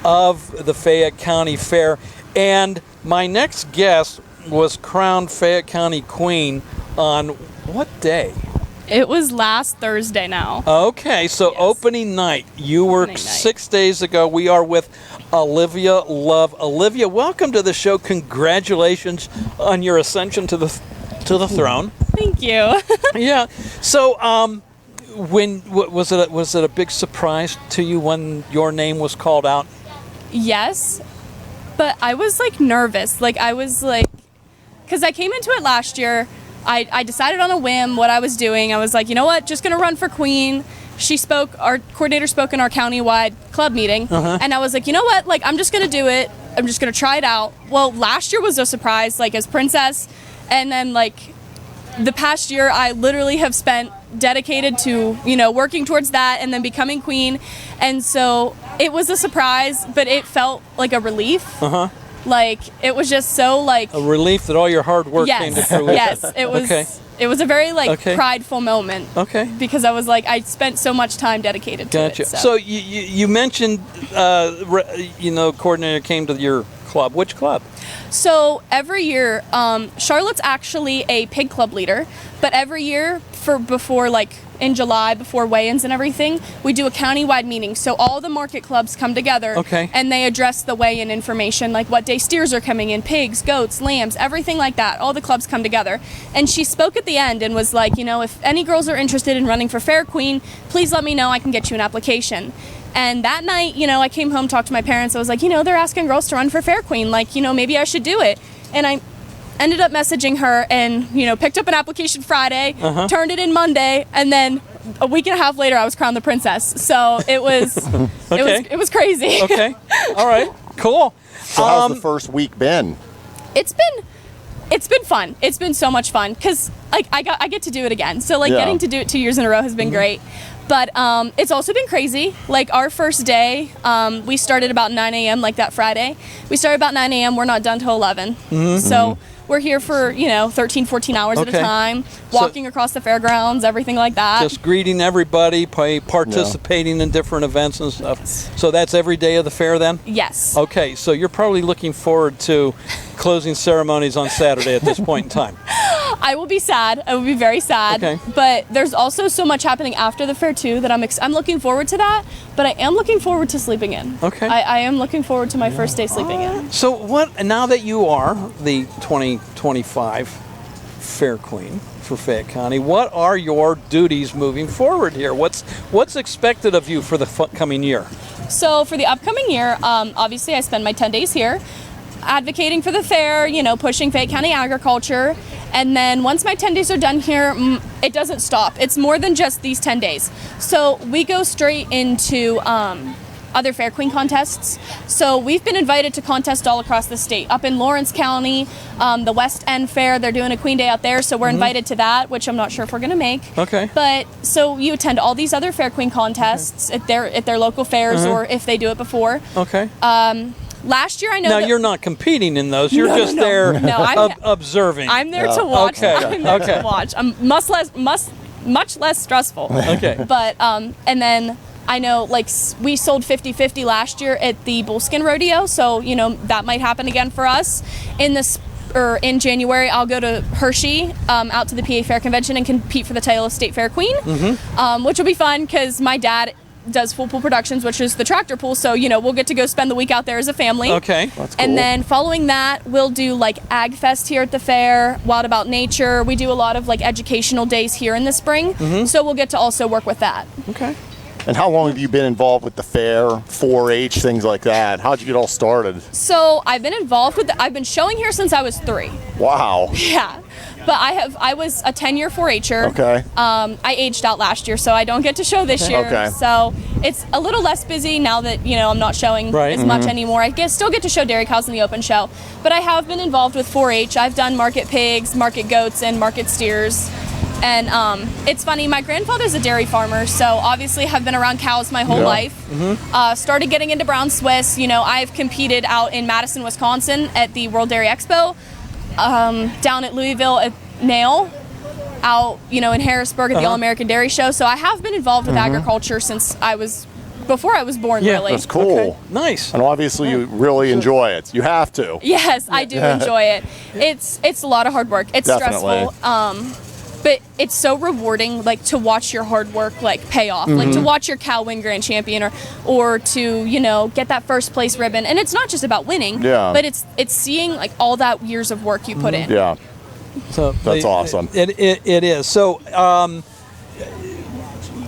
of the Fayette County Fair, and my next guest was crowned Fayette County Queen on what day? It was last Thursday now. Okay, so opening night. You were 6 days ago. We are with Olivia Love. Olivia, welcome to the show. Congratulations on your ascension to the throne. Thank you. Yeah. So, when was it a big surprise to you when your name was called out? Yes, but I was nervous. Because I came into it last year. I decided on a whim what I was doing. I was like, you know what, just going to run for queen. Our coordinator spoke in our countywide club meeting, and I was like, you know what, I'm just going to do it. I'm just going to try it out. Well, last year was a surprise, as princess, and then, the past year, I literally have spent dedicated to, working towards that and then becoming queen, and so it was a surprise, but it felt like a relief. It was just so a relief that all your hard work came to fruition. Yes, it was. It was a very prideful moment. Because I was I spent so much time dedicated to it. So you mentioned, coordinator came to your club. Which club? So every year, Charlotte's actually a pig club leader, but every year before in July, before weigh-ins and everything, we do a countywide meeting. So all the market clubs come together and they address the weigh-in information, what day steers are coming in, pigs, goats, lambs, everything like that. All the clubs come together. And she spoke at the end and was if any girls are interested in running for Fair Queen, please let me know. I can get you an application. And that night, I came home, talked to my parents. I was like, they're asking girls to run for Fair Queen. Maybe I should do it. And I ended up messaging her and, picked up an application Friday, turned it in Monday, and then a week and a half later I was crowned the princess. So it was it was crazy. Okay. All right. Cool. So how's the first week been? It's been fun. It's been so much fun because I get to do it again. So getting to do it 2 years in a row has been great. But it's also been crazy. Our first day, we started about 9 a.m. that Friday. We started about 9 a.m. We're not done till 11. So we're here for 13, 14 hours at a time, walking across the fairgrounds, everything like that. Just greeting everybody, participating in different events and stuff. So that's every day of the fair then? Yes. Okay, so you're probably looking forward to closing ceremonies on Saturday at this point in time. I will be sad. I will be very sad. Okay. But there's also so much happening after the fair too that I'm looking forward to that. But I am looking forward to sleeping in. Okay. I am looking forward to my first day sleeping in. So now that you are the 2025 Fair Queen for Fayette County, what are your duties moving forward here? What's expected of you for the coming year? So for the upcoming year, obviously I spend my 10 days here advocating for the fair, pushing Fayette County agriculture. And then once my 10 days are done here, it doesn't stop. It's more than just these 10 days. So we go straight into other Fair Queen contests. So we've been invited to contests all across the state. Up in Lawrence County, the West End Fair, they're doing a Queen Day out there. So we're invited to that, which I'm not sure if we're going to make. Okay. But so you attend all these other Fair Queen contests at their local fairs or if they do it before. Okay. Last year, I know. Now, that you're not competing in those. You're just there observing. I'm there to watch. Okay. I'm there to watch. I'm much less stressful. Okay. But, and then I know, like, we sold 50-50 last year at the Bullskin Rodeo, so, you know, that might happen again for us. In January, I'll go to Hershey, out to the PA Fair Convention and compete for the title of State Fair Queen, which will be fun because my dad does Full Pool Productions, which is the tractor pool, so, you know, we'll get to go spend the week out there as a family. Okay. That's cool. And then following that, we'll do, like, Ag Fest here at the fair, Wild About Nature. We do a lot of, like, educational days here in the spring, so we'll get to also work with that. Okay. And how long have you been involved with the fair, 4-H, things like that? How'd you get all started? So I've been involved with I've been showing here since I was 3. Wow. Yeah. But I was a 10-year 4-H'er. Okay. I aged out last year, so I don't get to show this year. Okay. So it's a little less busy now that, you know, I'm not showing as much anymore. I still get to show dairy cows in the open show. But I have been involved with 4-H. I've done market pigs, market goats, and market steers. And it's funny, my grandfather's a dairy farmer, so obviously have been around cows my whole life. Started getting into Brown Swiss. You know, I've competed out in Madison, Wisconsin at the World Dairy Expo, down at Louisville at NAIL, out, you know, in Harrisburg at the All-American Dairy Show. So I have been involved with agriculture since before I was born, really. That's cool. Okay. Nice. And obviously you really enjoy it. You have to. Yes, I do enjoy it. It's a lot of hard work. It's Definitely. stressful. But it's so rewarding, like, to watch your hard work, like, pay off. Like, to watch your cow win grand champion or to, you know, get that first place ribbon. And it's not just about winning, but it's seeing, like, all that years of work you put in. Yeah. So that's awesome. It is. So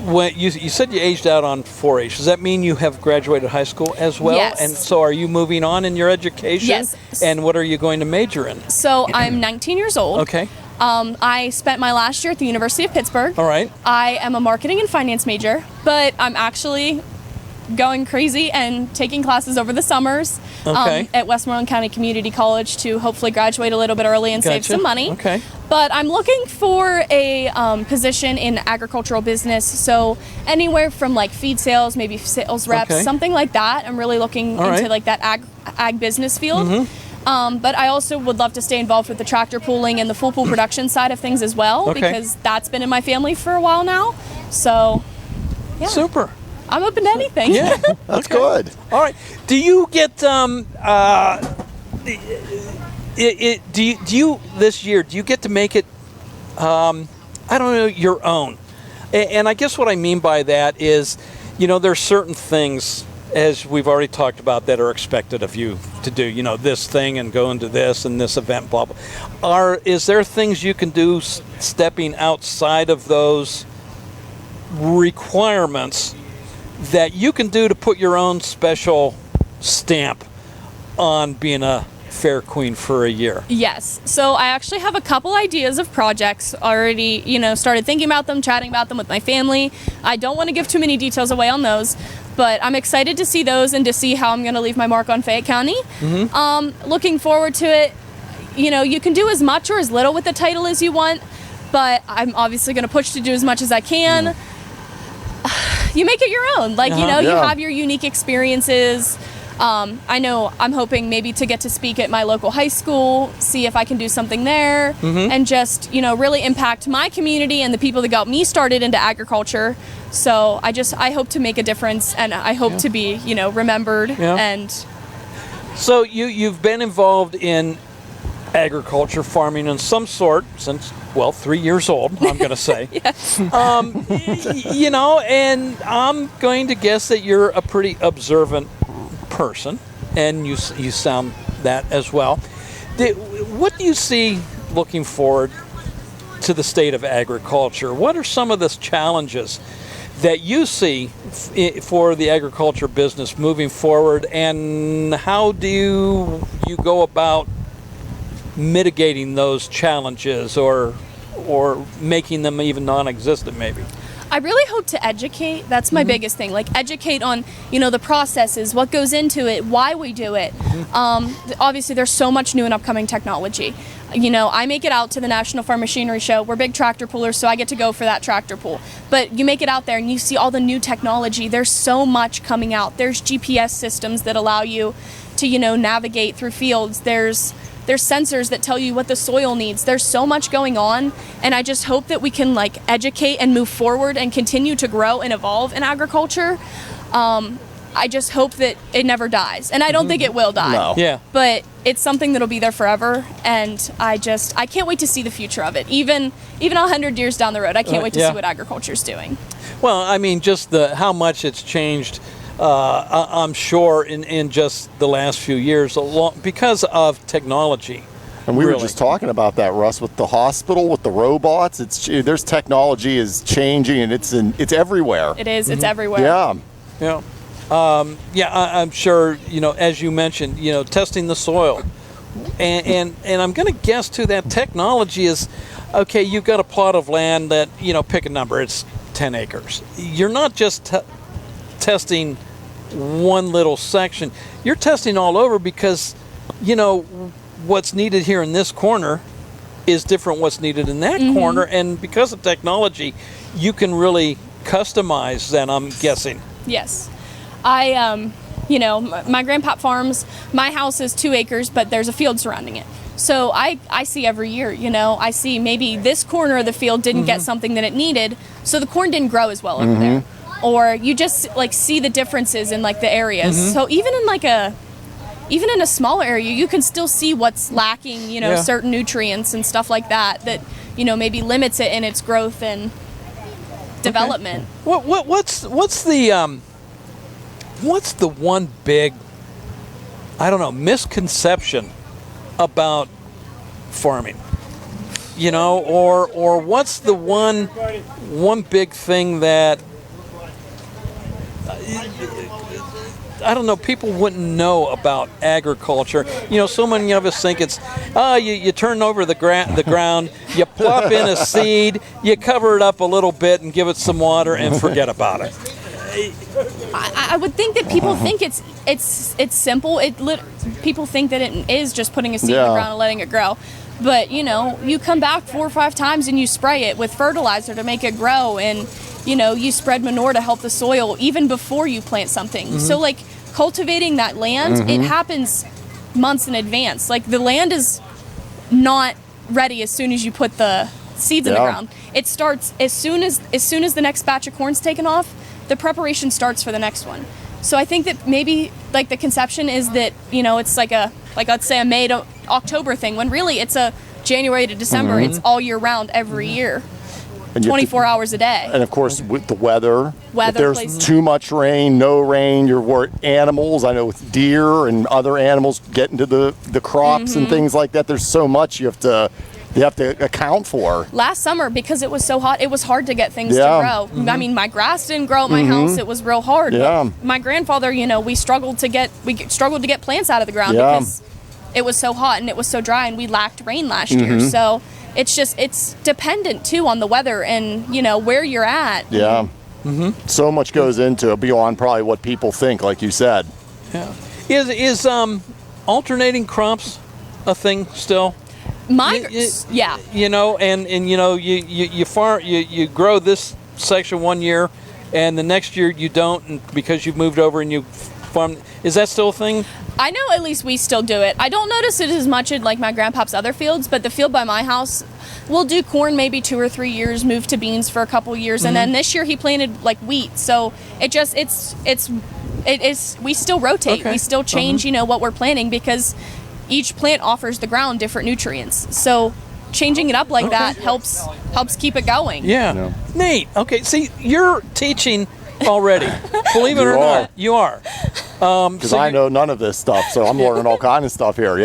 when you said you aged out on 4-H, does that mean you have graduated high school as well? Yes. And so are you moving on in your education? Yes. And what are you going to major in? So I'm 19 years old. Okay. I spent my last year at the University of Pittsburgh. All right. I am a marketing and finance major, but I'm actually going crazy and taking classes over the summers at Westmoreland County Community College to hopefully graduate a little bit early and save some money. Okay. But I'm looking for a position in agricultural business, so anywhere from, like, feed sales, maybe sales reps, something like that. I'm really looking into like that ag business field. But I also would love to stay involved with the tractor pooling and the full pool production side of things as well, because that's been in my family for a while now. So, yeah. Super. I'm open to anything. Yeah, that's good. All right. Do you get do you this year? Do you get to make it? I don't know, your own. And I guess what I mean by that is, you know, there's certain things, as we've already talked about, that are expected of you to do, you know, this thing and go into this and this event, blah, blah. Is there things you can do stepping outside of those requirements that you can do to put your own special stamp on being a fair queen for a year? Yes. So I actually have a couple ideas of projects already, you know, started thinking about them, chatting about them with my family. I don't want to give too many details away on those, but I'm excited to see those and to see how I'm going to leave my mark on Fayette County. Looking forward to it. You know, you can do as much or as little with the title as you want, but I'm obviously going to push to do as much as I can. You make it your own. Like, you know, you have your unique experiences. I know I'm hoping maybe to get to speak at my local high school, see if I can do something there, and just, you know, really impact my community and the people that got me started into agriculture. So I hope to make a difference, and I hope to be, you know, remembered. And so you've been involved in agriculture, farming in some sort since, well, 3 years old, I'm going to say. Yes. You know, and I'm going to guess that you're a pretty observant person, and you sound that as well. What do you see looking forward to the state of agriculture? What are some of the challenges that you see for the agriculture business moving forward, and how do you go about mitigating those challenges or making them even non-existent maybe? I really hope to educate. That's my biggest thing. Like, educate on, you know, the processes, what goes into it, why we do it. Obviously, there's so much new and upcoming technology. You know, I make it out to the National Farm Machinery Show. We're big tractor poolers, so I get to go for that tractor pool. But you make it out there and you see all the new technology. There's so much coming out. There's GPS systems that allow you to navigate through fields. There's sensors that tell you what the soil needs. There's so much going on, and I just hope that we can educate and move forward and continue to grow and evolve in agriculture. I just hope that it never dies, and I don't think it will die. No. Yeah. But it's something that'll be there forever, and I can't wait to see the future of it. Even 100 years down the road, I can't wait to see what agriculture's doing. Well, I mean, just how much it's changed, I'm sure, in just the last few years, because of technology. And we were just talking about that, Russ, with the hospital, with the robots. There's technology is changing, and it's everywhere. It is. It's everywhere. Yeah. Yeah. I'm sure, as you mentioned, testing the soil. And I'm going to guess, too, that technology is, okay, you've got a plot of land that, pick a number, it's 10 acres. You're not just testing one little section. You're testing all over because, what's needed here in this corner is different what's needed in that corner. And because of technology, you can really customize that, I'm guessing. Yes. my grandpop farms, my house is 2 acres, but there's a field surrounding it. So I see every year, I see maybe this corner of the field didn't get something that it needed, so the corn didn't grow as well over there. Or you just see the differences in the areas. So even in a smaller area, you can still see what's lacking, certain nutrients and stuff like that maybe limits it in its growth and development. What's the one big, misconception about farming? Or what's the one big thing that people wouldn't know about agriculture? So many of us think it's, you turn over the ground, you plop in a seed, you cover it up a little bit and give it some water and forget about it. I would think that people think it's simple. People think that it is just putting a seed in the ground and letting it grow. But, you come back 4 or 5 times and you spray it with fertilizer to make it grow, and, you spread manure to help the soil even before you plant something. So, cultivating that land, it happens months in advance. The land is not ready as soon as you put the seeds in the ground. It starts as soon as the next batch of corn's taken off. The preparation starts for the next one. So I think that maybe the conception is that it's let's say a May to October thing, when really it's a January to December. It's all year round, every year, and 24 hours a day. And of course, with the weather, if there's plays too much rain, no rain, you're animals. I know with deer and other animals get into the crops and things like that. There's so much you have to account for. Last summer, because it was so hot, it was hard to get things to grow. I mean, my grass didn't grow at my house. It was real hard. But my grandfather, we struggled to get plants out of the ground because it was so hot and it was so dry, and we lacked rain last year. So it's dependent too on the weather and where you're at. So much goes into it beyond probably what people think, like you said. Is alternating crops a thing still? You grow this section one year, and the next year you don't, and because you've moved over and you farm. Is that still a thing? I know at least we still do it. I don't notice it as much in my grandpop's other fields, but the field by my house, we'll do corn maybe 2 or 3 years, move to beans for a couple years, and then this year he planted wheat. So it is. We still rotate. We still change. What we're planting, because each plant offers the ground different nutrients. So changing it up that helps keep it going. Neat. Okay, see, you're teaching already. Believe it or not, you are. Because I know none of this stuff, so I'm learning all kinds of stuff here.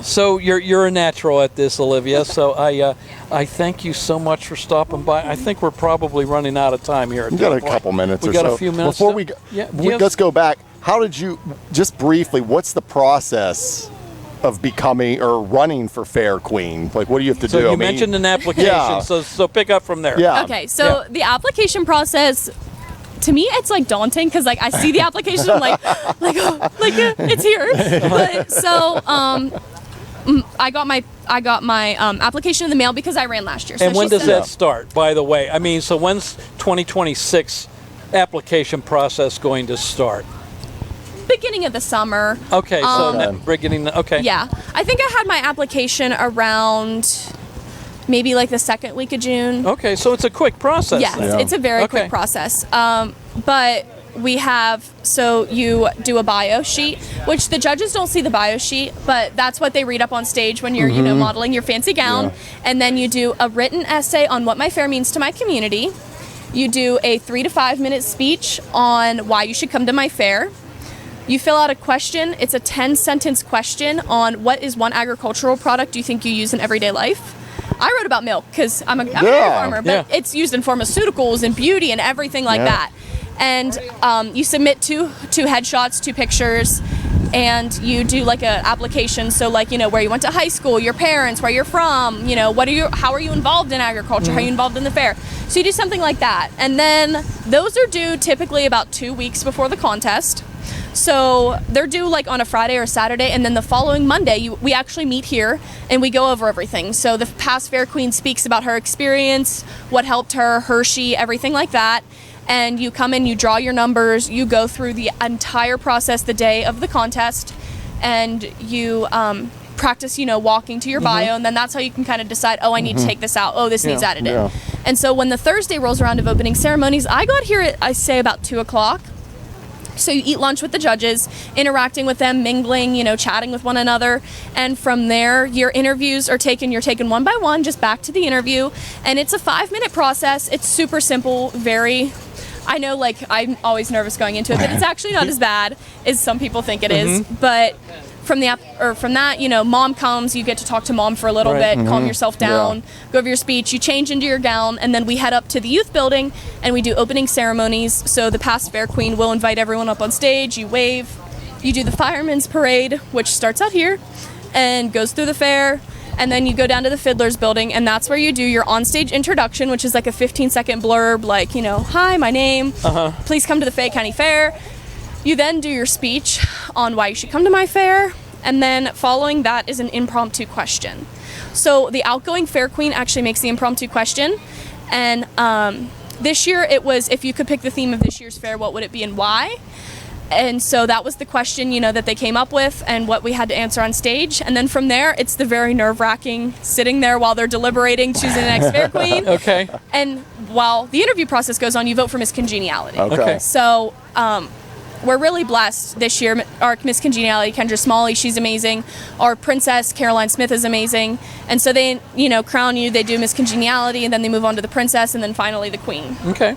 So you're a natural at this, Olivia. So I thank you so much for stopping by. I think we're probably running out of time here. We've got a couple minutes or so. We got a few minutes. Before let's go back. How did you, just briefly, what's the process of becoming or running for Fair Queen? What do you have to do? So you mentioned an application, so pick up from there. Okay, so the application process, to me, it's daunting, because I see the application, I'm it's here. But so I got my application in the mail because I ran last year. And when does that start, by the way? I mean, so when's 2026 application process going to start? beginning of the summer. Okay, so beginning. Okay. Yeah, I think I had my application around maybe like the second week of June. Okay, so it's a quick process. Yes, it's a very quick process. But we have, so you do a bio sheet, which the judges don't see the bio sheet, but that's what they read up on stage when you're, modeling your fancy gown. Yeah. And then you do a written essay on what my fair means to my community. You do a 3 to 5 minute speech on why you should come to my fair. You fill out a question. It's a 10-sentence question on what is one agricultural product you think you use in everyday life. I wrote about milk because I'm a dairy farmer, but it's used in pharmaceuticals and beauty and everything like that. And you submit two headshots, 2 pictures, and you do like an application. So like, where you went to high school, your parents, where you're from, how are you involved in agriculture? How are you involved in the fair? So you do something like that. And then those are due typically about 2 weeks before the contest. So they're due like on a Friday or Saturday, and then the following Monday, we actually meet here and we go over everything. So the past fair queen speaks about her experience, what helped her, Hershey, everything like that. And you come in, you draw your numbers, you go through the entire process the day of the contest, and you practice, walking to your bio, and then that's how you can kind of decide, I need to take this out, this needs added in. And so when the Thursday rolls around of opening ceremonies, I got here at, I say, about 2 o'clock. So you eat lunch with the judges, interacting with them, mingling, chatting with one another. And from there, your interviews are taken. You're taken one by one, just back to the interview. And it's a 5-minute process. It's super simple, I know, I'm always nervous going into it, but it's actually not as bad as some people think it is. But from that, mom comes, you get to talk to mom for a little bit, calm yourself down, go over your speech, you change into your gown, and then we head up to the youth building and we do opening ceremonies. So the past fair queen will invite everyone up on stage, you wave, you do the fireman's parade, which starts out here and goes through the fair. And then you go down to the Fiddler's Building, and that's where you do your onstage introduction, which is like a 15-second blurb, like, hi, my name, please come to the Fayette County Fair. You then do your speech on why you should come to my fair, and then following that is an impromptu question. So the outgoing fair queen actually makes the impromptu question, and this year it was, if you could pick the theme of this year's fair, what would it be and why? And so that was the question, that they came up with and what we had to answer on stage. And then from there, it's the very nerve-wracking sitting there while they're deliberating, choosing the next fair queen. Okay. And while the interview process goes on, you vote for Miss Congeniality. Okay. So we're really blessed this year. Our Miss Congeniality, Kendra Smalley, she's amazing. Our Princess, Caroline Smith, is amazing. And so they, crown you. They do Miss Congeniality, and then they move on to the Princess, and then finally the Queen. Okay.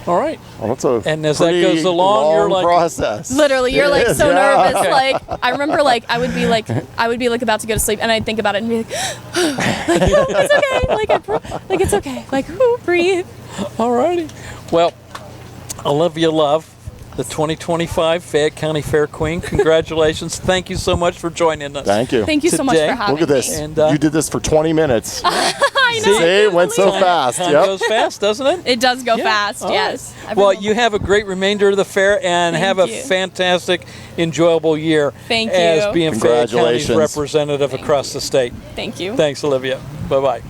All right. Well, that's a and as that goes along, you're like process. Literally, you're like so nervous. Like I remember, I would be about to go to sleep, and I'd think about it and be like, it's okay. It's okay. Breathe. All righty. Well, Olivia Love, the 2025 Fayette County Fair Queen. Congratulations. Thank you so much for joining us. Thank you. Thank you so much for having me. Look at this. And, you did this for 20 minutes. I know. See, it went so fast. Time goes fast, doesn't it? It does go fast, yes. Well, you have a great remainder of the fair and have a fantastic, enjoyable year. Thank you. As being Fayette County's representative across the state. Thank you. Thanks, Olivia. Bye-bye.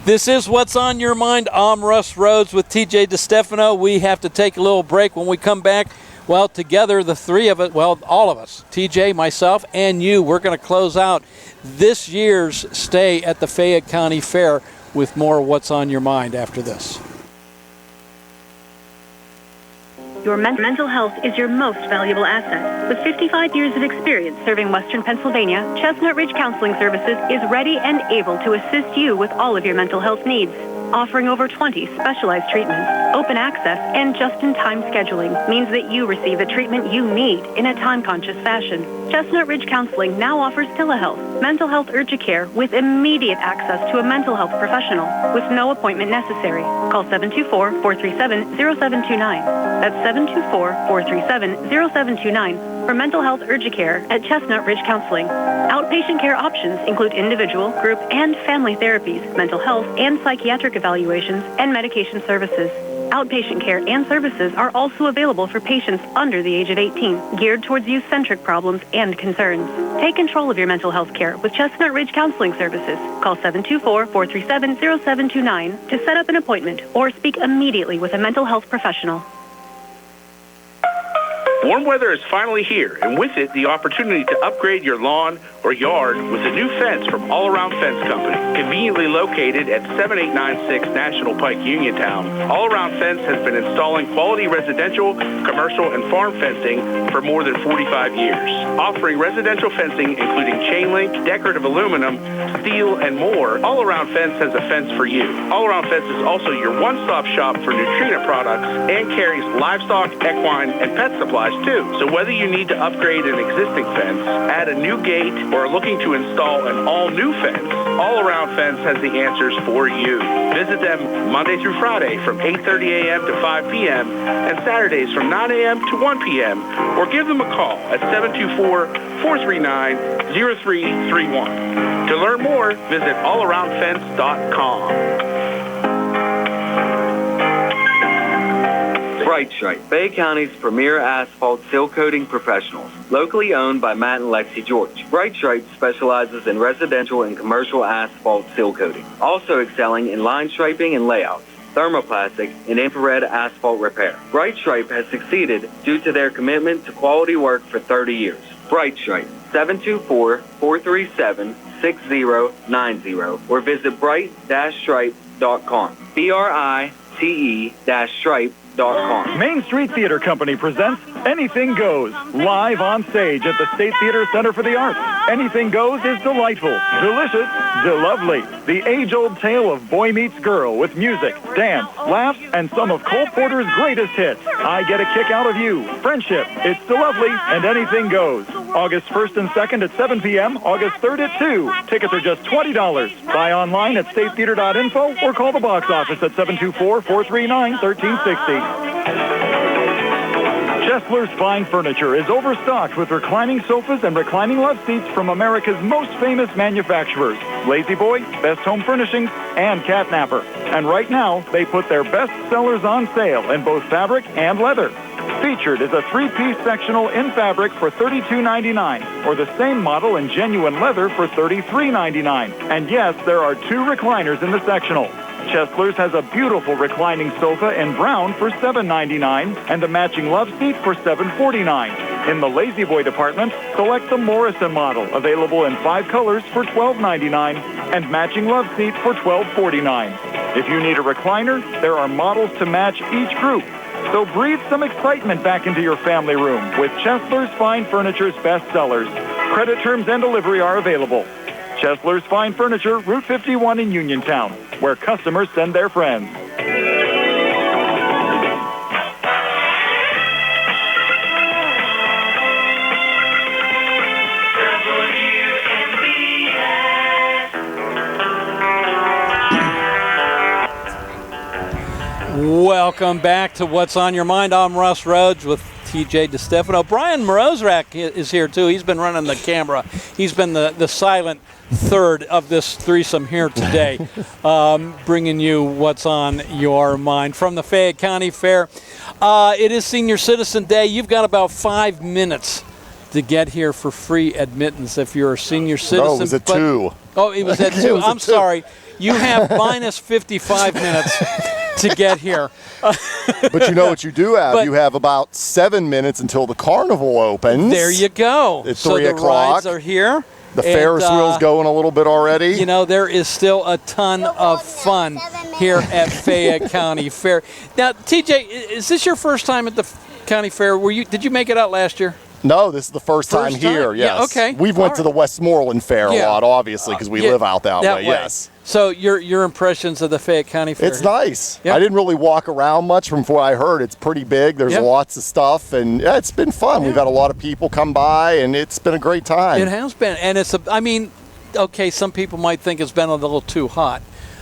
This is What's on Your Mind. I'm Russ Rhodes with TJ DeStefano. We have to take a little break. When we come back, well, together, the three of us, well, all of us, TJ, myself, and you, we're going to close out this year's stay at the Fayette County Fair with more What's on Your Mind after this. Your mental health is your most valuable asset. With 55 years of experience serving Western Pennsylvania, Chestnut Ridge Counseling Services is ready and able to assist you with all of your mental health needs. Offering over 20 specialized treatments, open access, and just-in-time scheduling means that you receive the treatment you need in a time-conscious fashion. Chestnut Ridge Counseling now offers telehealth, mental health urgent care with immediate access to a mental health professional with no appointment necessary. Call 724-437-0729. That's 724-437-0729 for mental health urgent care at Chestnut Ridge Counseling. Outpatient care options include individual, group, and family therapies, mental health and psychiatric evaluations, and medication services. Outpatient care and services are also available for patients under the age of 18, geared towards youth-centric problems and concerns. Take control of your mental health care with Chestnut Ridge Counseling Services. Call 724-437-0729 to set up an appointment or speak immediately with a mental health professional. Warm weather is finally here, and with it, the opportunity to upgrade your lawn or yard with a new fence from All Around Fence Company. Conveniently located at 7896 National Pike, Uniontown, All Around Fence has been installing quality residential, commercial, and farm fencing for more than 45 years. Offering residential fencing including chain link, decorative aluminum, steel, and more, All Around Fence has a fence for you. All Around Fence is also your one-stop shop for Nutrena products and carries livestock, equine, and pet supplies too. So whether you need to upgrade an existing fence, add a new gate, or are looking to install an all-new fence, All Around Fence has the answers for you. Visit them Monday through Friday from 8:30 a.m. to 5 p.m. and Saturdays from 9 a.m. to 1 p.m. or give them a call at 724-439-0331. To learn more, visit allaroundfence.com. Bright Stripe, Fayette County's premier asphalt seal coating professionals, locally owned by Matt and Lexi George. Bright Stripe specializes in residential and commercial asphalt seal coating, also excelling in line striping and layouts, thermoplastic, and infrared asphalt repair. Bright Stripe has succeeded due to their commitment to quality work for 30 years. Bright Stripe, 724-437-6090, or visit bright-stripe.com. BRITE-stripe.com. Main Street Theater Company presents Anything Goes, live on stage at the State Theater Center for the Arts. Anything Goes is delightful, delicious, delovely. The age-old tale of boy meets girl with music, dance, laughs, and some of Cole Porter's greatest hits. I Get a Kick Out of You, Friendship, It's Delovely, and Anything Goes. August 1st and 2nd at 7 p.m., August 3rd at 2. Tickets are just $20. Buy online at statetheater.info or call the box office at 724-439-1360. Chesler's Fine Furniture is overstocked with reclining sofas and reclining love seats from America's most famous manufacturers, Lazy Boy, Best Home Furnishings, and Catnapper. And right now, they put their best sellers on sale in both fabric and leather. Featured is a 3-piece sectional in fabric for $32.99, or the same model in genuine leather for $33.99. And yes, there are 2 recliners in the sectional. Chesler's has a beautiful reclining sofa in brown for $7.99 and a matching love seat for $7.49. In the Lazy Boy department, select the Morrison model, available in 5 colors for $12.99 and matching love seat for $12.49. If you need a recliner, there are models to match each group. So breathe some excitement back into your family room with Chesler's Fine Furniture's best sellers. Credit terms and delivery are available. Chesler's Fine Furniture, Route 51 in Uniontown, where customers send their friends. Welcome back to What's on Your Mind. I'm Russ Rhodes with TJ DeStefano. Brian Morozrak is here too. He's been running the camera. He's been the silent third of this threesome here today, bringing you What's on Your Mind from the Fayette County Fair. It is Senior Citizen Day. You've got about 5 minutes to get here for free admittance if you're a senior citizen. No, it was at 2. Oh, it was at 2. I'm sorry. You have minus 55 minutes to get here. But you know what you do have? You have about 7 minutes until the carnival opens. There you go. At 3 so the o'clock. rides are here. The Ferris wheel's going a little bit already. You know, there is still a ton of fun here at Fayette County Fair. Now, TJ, is this your first time at the county fair? Did you make it out last year? No, this is the first time here, yes. Yeah, okay. We've went to the Westmoreland Fair a lot, obviously, because we live out that way, yes. So your impressions of the Fayette County Fair? It's nice. Yep. I didn't really walk around much from what I heard. It's pretty big. There's lots of stuff, and it's been fun. We've had a lot of people come by, and it's been a great time. It has been, and okay, some people might think it's been a little too hot.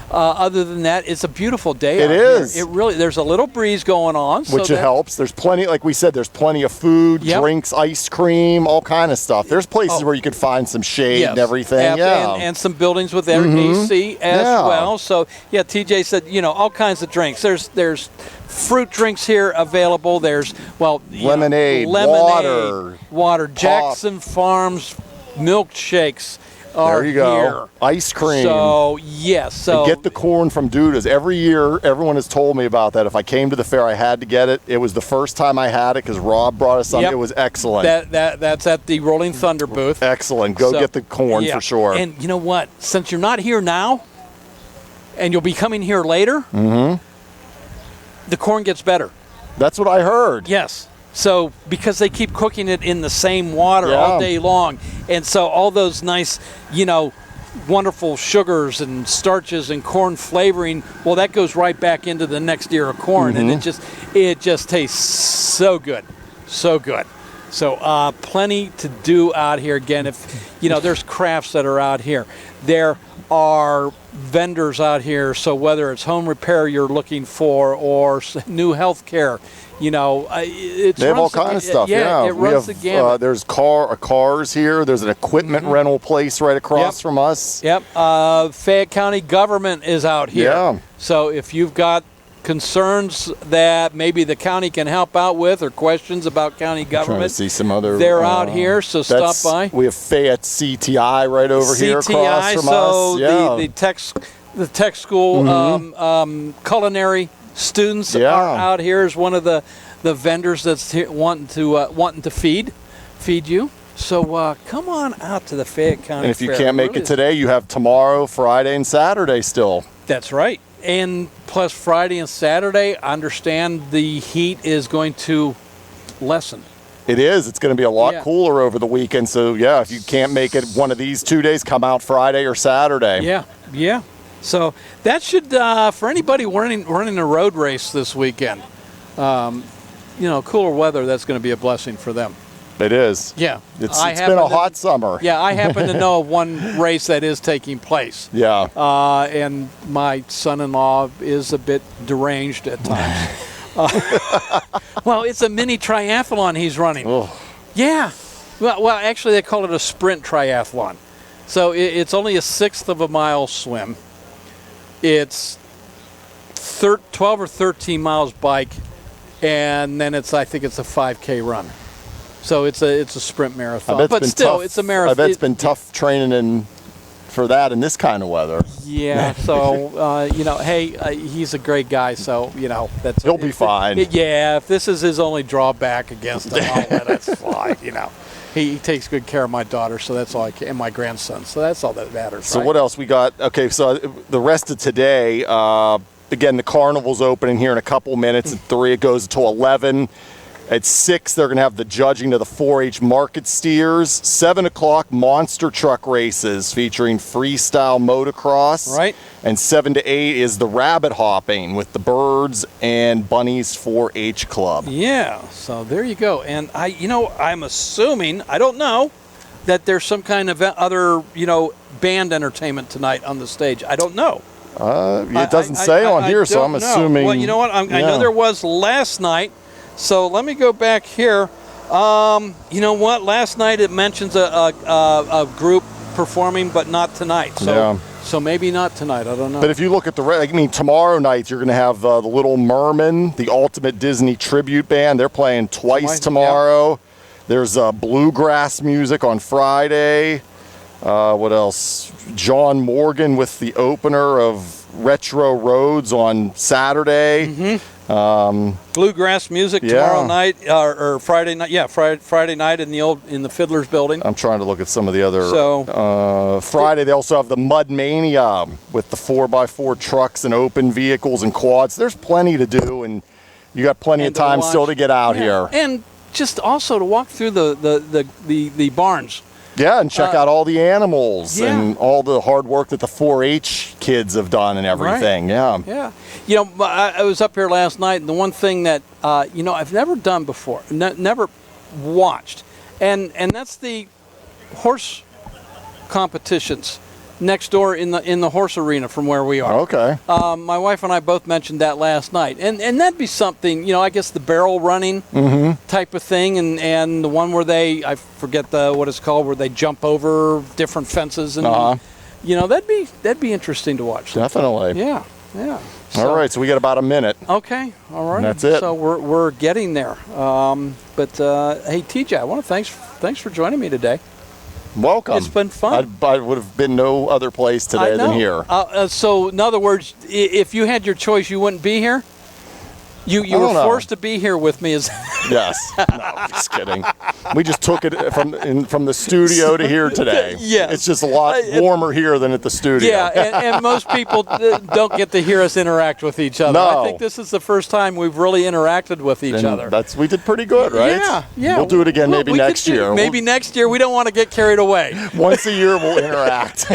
Other than that, it's a beautiful day out is. here. It really, there's a little breeze going on. Which it helps. There's plenty, like we said, there's plenty of food, drinks, ice cream, all kind of stuff. There's places where you could find some shade and everything. And some buildings with AC as well. So, TJ said, all kinds of drinks. There's fruit drinks here available. There's, lemonade, water, Jackson Farms milkshakes. are there you go. here. Ice cream. So, yes. So and get the corn from Duda's. Every year, everyone has told me about that. If I came to the fair, I had to get it. It was the first time I had it because Rob brought us some. Yep. It was excellent. That's at the Rolling Thunder booth. Excellent. Go get the corn for sure. And you know what? Since you're not here now, and you'll be coming here later, the corn gets better. That's what I heard. Yes. So, because they keep cooking it in the same water all day long. And so all those nice, wonderful sugars and starches and corn flavoring, well, that goes right back into the next ear of corn. And it just tastes so good. So good. So plenty to do out here. Again, if, there's crafts that are out here. There are vendors out here. So whether it's home repair you're looking for or new health care, they have all kinds of stuff. Yeah, it runs the gamut. There's cars here. There's an equipment rental place right across from us. Yep. Fayette County government is out here. Yeah. So if you've got concerns that maybe the county can help out with or questions about county government, I'm trying to see some other. They're out here, so stop by. We have Fayette CTI right over here across from us. Yeah. The tech school culinary students are out here as one of the vendors that's here wanting to feed you. So come on out to the Fayette County And if you Fair. can't make it today, you have tomorrow, Friday, and Saturday still. That's right. And plus Friday and Saturday, I understand the heat is going to lessen. It is. It's going to be a lot cooler over the weekend. So, if you can't make it one of these 2 days, come out Friday or Saturday. Yeah. So that should, for anybody running a road race this weekend, cooler weather, that's going to be a blessing for them. It is. Yeah. It's been a hot summer. Yeah, I happen to know of one race that is taking place. Yeah. And my son-in-law is a bit deranged at times. Well, it's a mini triathlon he's running. Oh. Yeah. Well, actually, they call it a sprint triathlon. So it's only a sixth of a mile swim. It's 12 or 13 miles bike, and then I think it's a 5K run. So it's a sprint marathon, but still, it's a marathon. I bet it's been tough training for that in this kind of weather. Yeah. So hey, he's a great guy. So he'll be fine. If this is his only drawback against him, I'll let it slide. He takes good care of my daughter, so that's all and my grandson. So that's all that matters. So what else we got? Okay, so the rest of today, again, the carnival's opening here in a couple minutes. At 3, it goes until 11. At 6, they're going to have the judging to the 4-H market steers. 7 o'clock, monster truck races featuring freestyle motocross. Right. And 7 to 8 is the rabbit hopping with the Birds and Bunnies 4-H Club. Yeah, so there you go. And I'm assuming, I don't know, that there's some kind of other, band entertainment tonight on the stage. I don't know. It doesn't say on here, so I'm assuming. Well, you know what? I know there was last night. So let me go back here. You know what? Last night it mentions a group performing, but not tonight. So maybe not tonight. I don't know. But if you look at tomorrow night you're going to have the Little Mermen, the Ultimate Disney Tribute Band. They're playing twice tomorrow. Yep. There's bluegrass music on Friday. What else? John Morgan with the opener of Retro Roads on Saturday. Bluegrass music tomorrow night or Friday night. Yeah, Friday night in the Fiddler's Building. I'm trying to look at some of the other. So Friday they also have the Mud Mania with the 4x4 trucks and open vehicles and quads. There's plenty to do, and you got plenty of time still to get out here. And just also to walk through the barns. Yeah, and check out all the animals and all the hard work that the 4-H kids have done and everything. Right. Yeah. I was up here last night, and the one thing that I've never done before, never watched, and that's the horse competitions next door in the horse arena from where we are. Okay. My wife and I both mentioned that last night, and that'd be something. I guess the barrel running type of thing, and the one where I forget what it's called, where they jump over different fences, and that'd be interesting to watch. Definitely. Yeah. All right, so we got about a minute. Okay. All right. And that's it. So we're getting there. But hey, TJ, I want to thanks for joining me today. Welcome. It's been fun. I would have been no other place today than here. So, in other words, if you had your choice, you wouldn't be here? You were forced to be here with me. Yes. No, just kidding. We just took it from the studio to here today. Yeah. It's just a lot warmer here than at the studio. Yeah, and most people don't get to hear us interact with each other. No. I think this is the first time we've really interacted with each other. We did pretty good, right? Yeah. We'll do it again maybe next year. Maybe next year. We don't want to get carried away. Once a year we'll interact.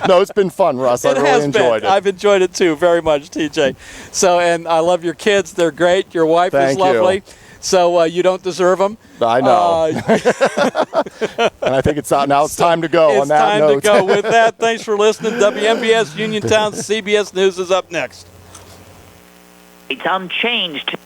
No, it's been fun, Russ. I really enjoyed it. I've enjoyed it too, very much, TJ. So, and I love your kids. They're great. Your wife is lovely. So you don't deserve them. I know. And I think it's now it's time to go. It's time to go. With that, thanks for listening. WMBS Uniontown CBS News is up next. It's unchanged.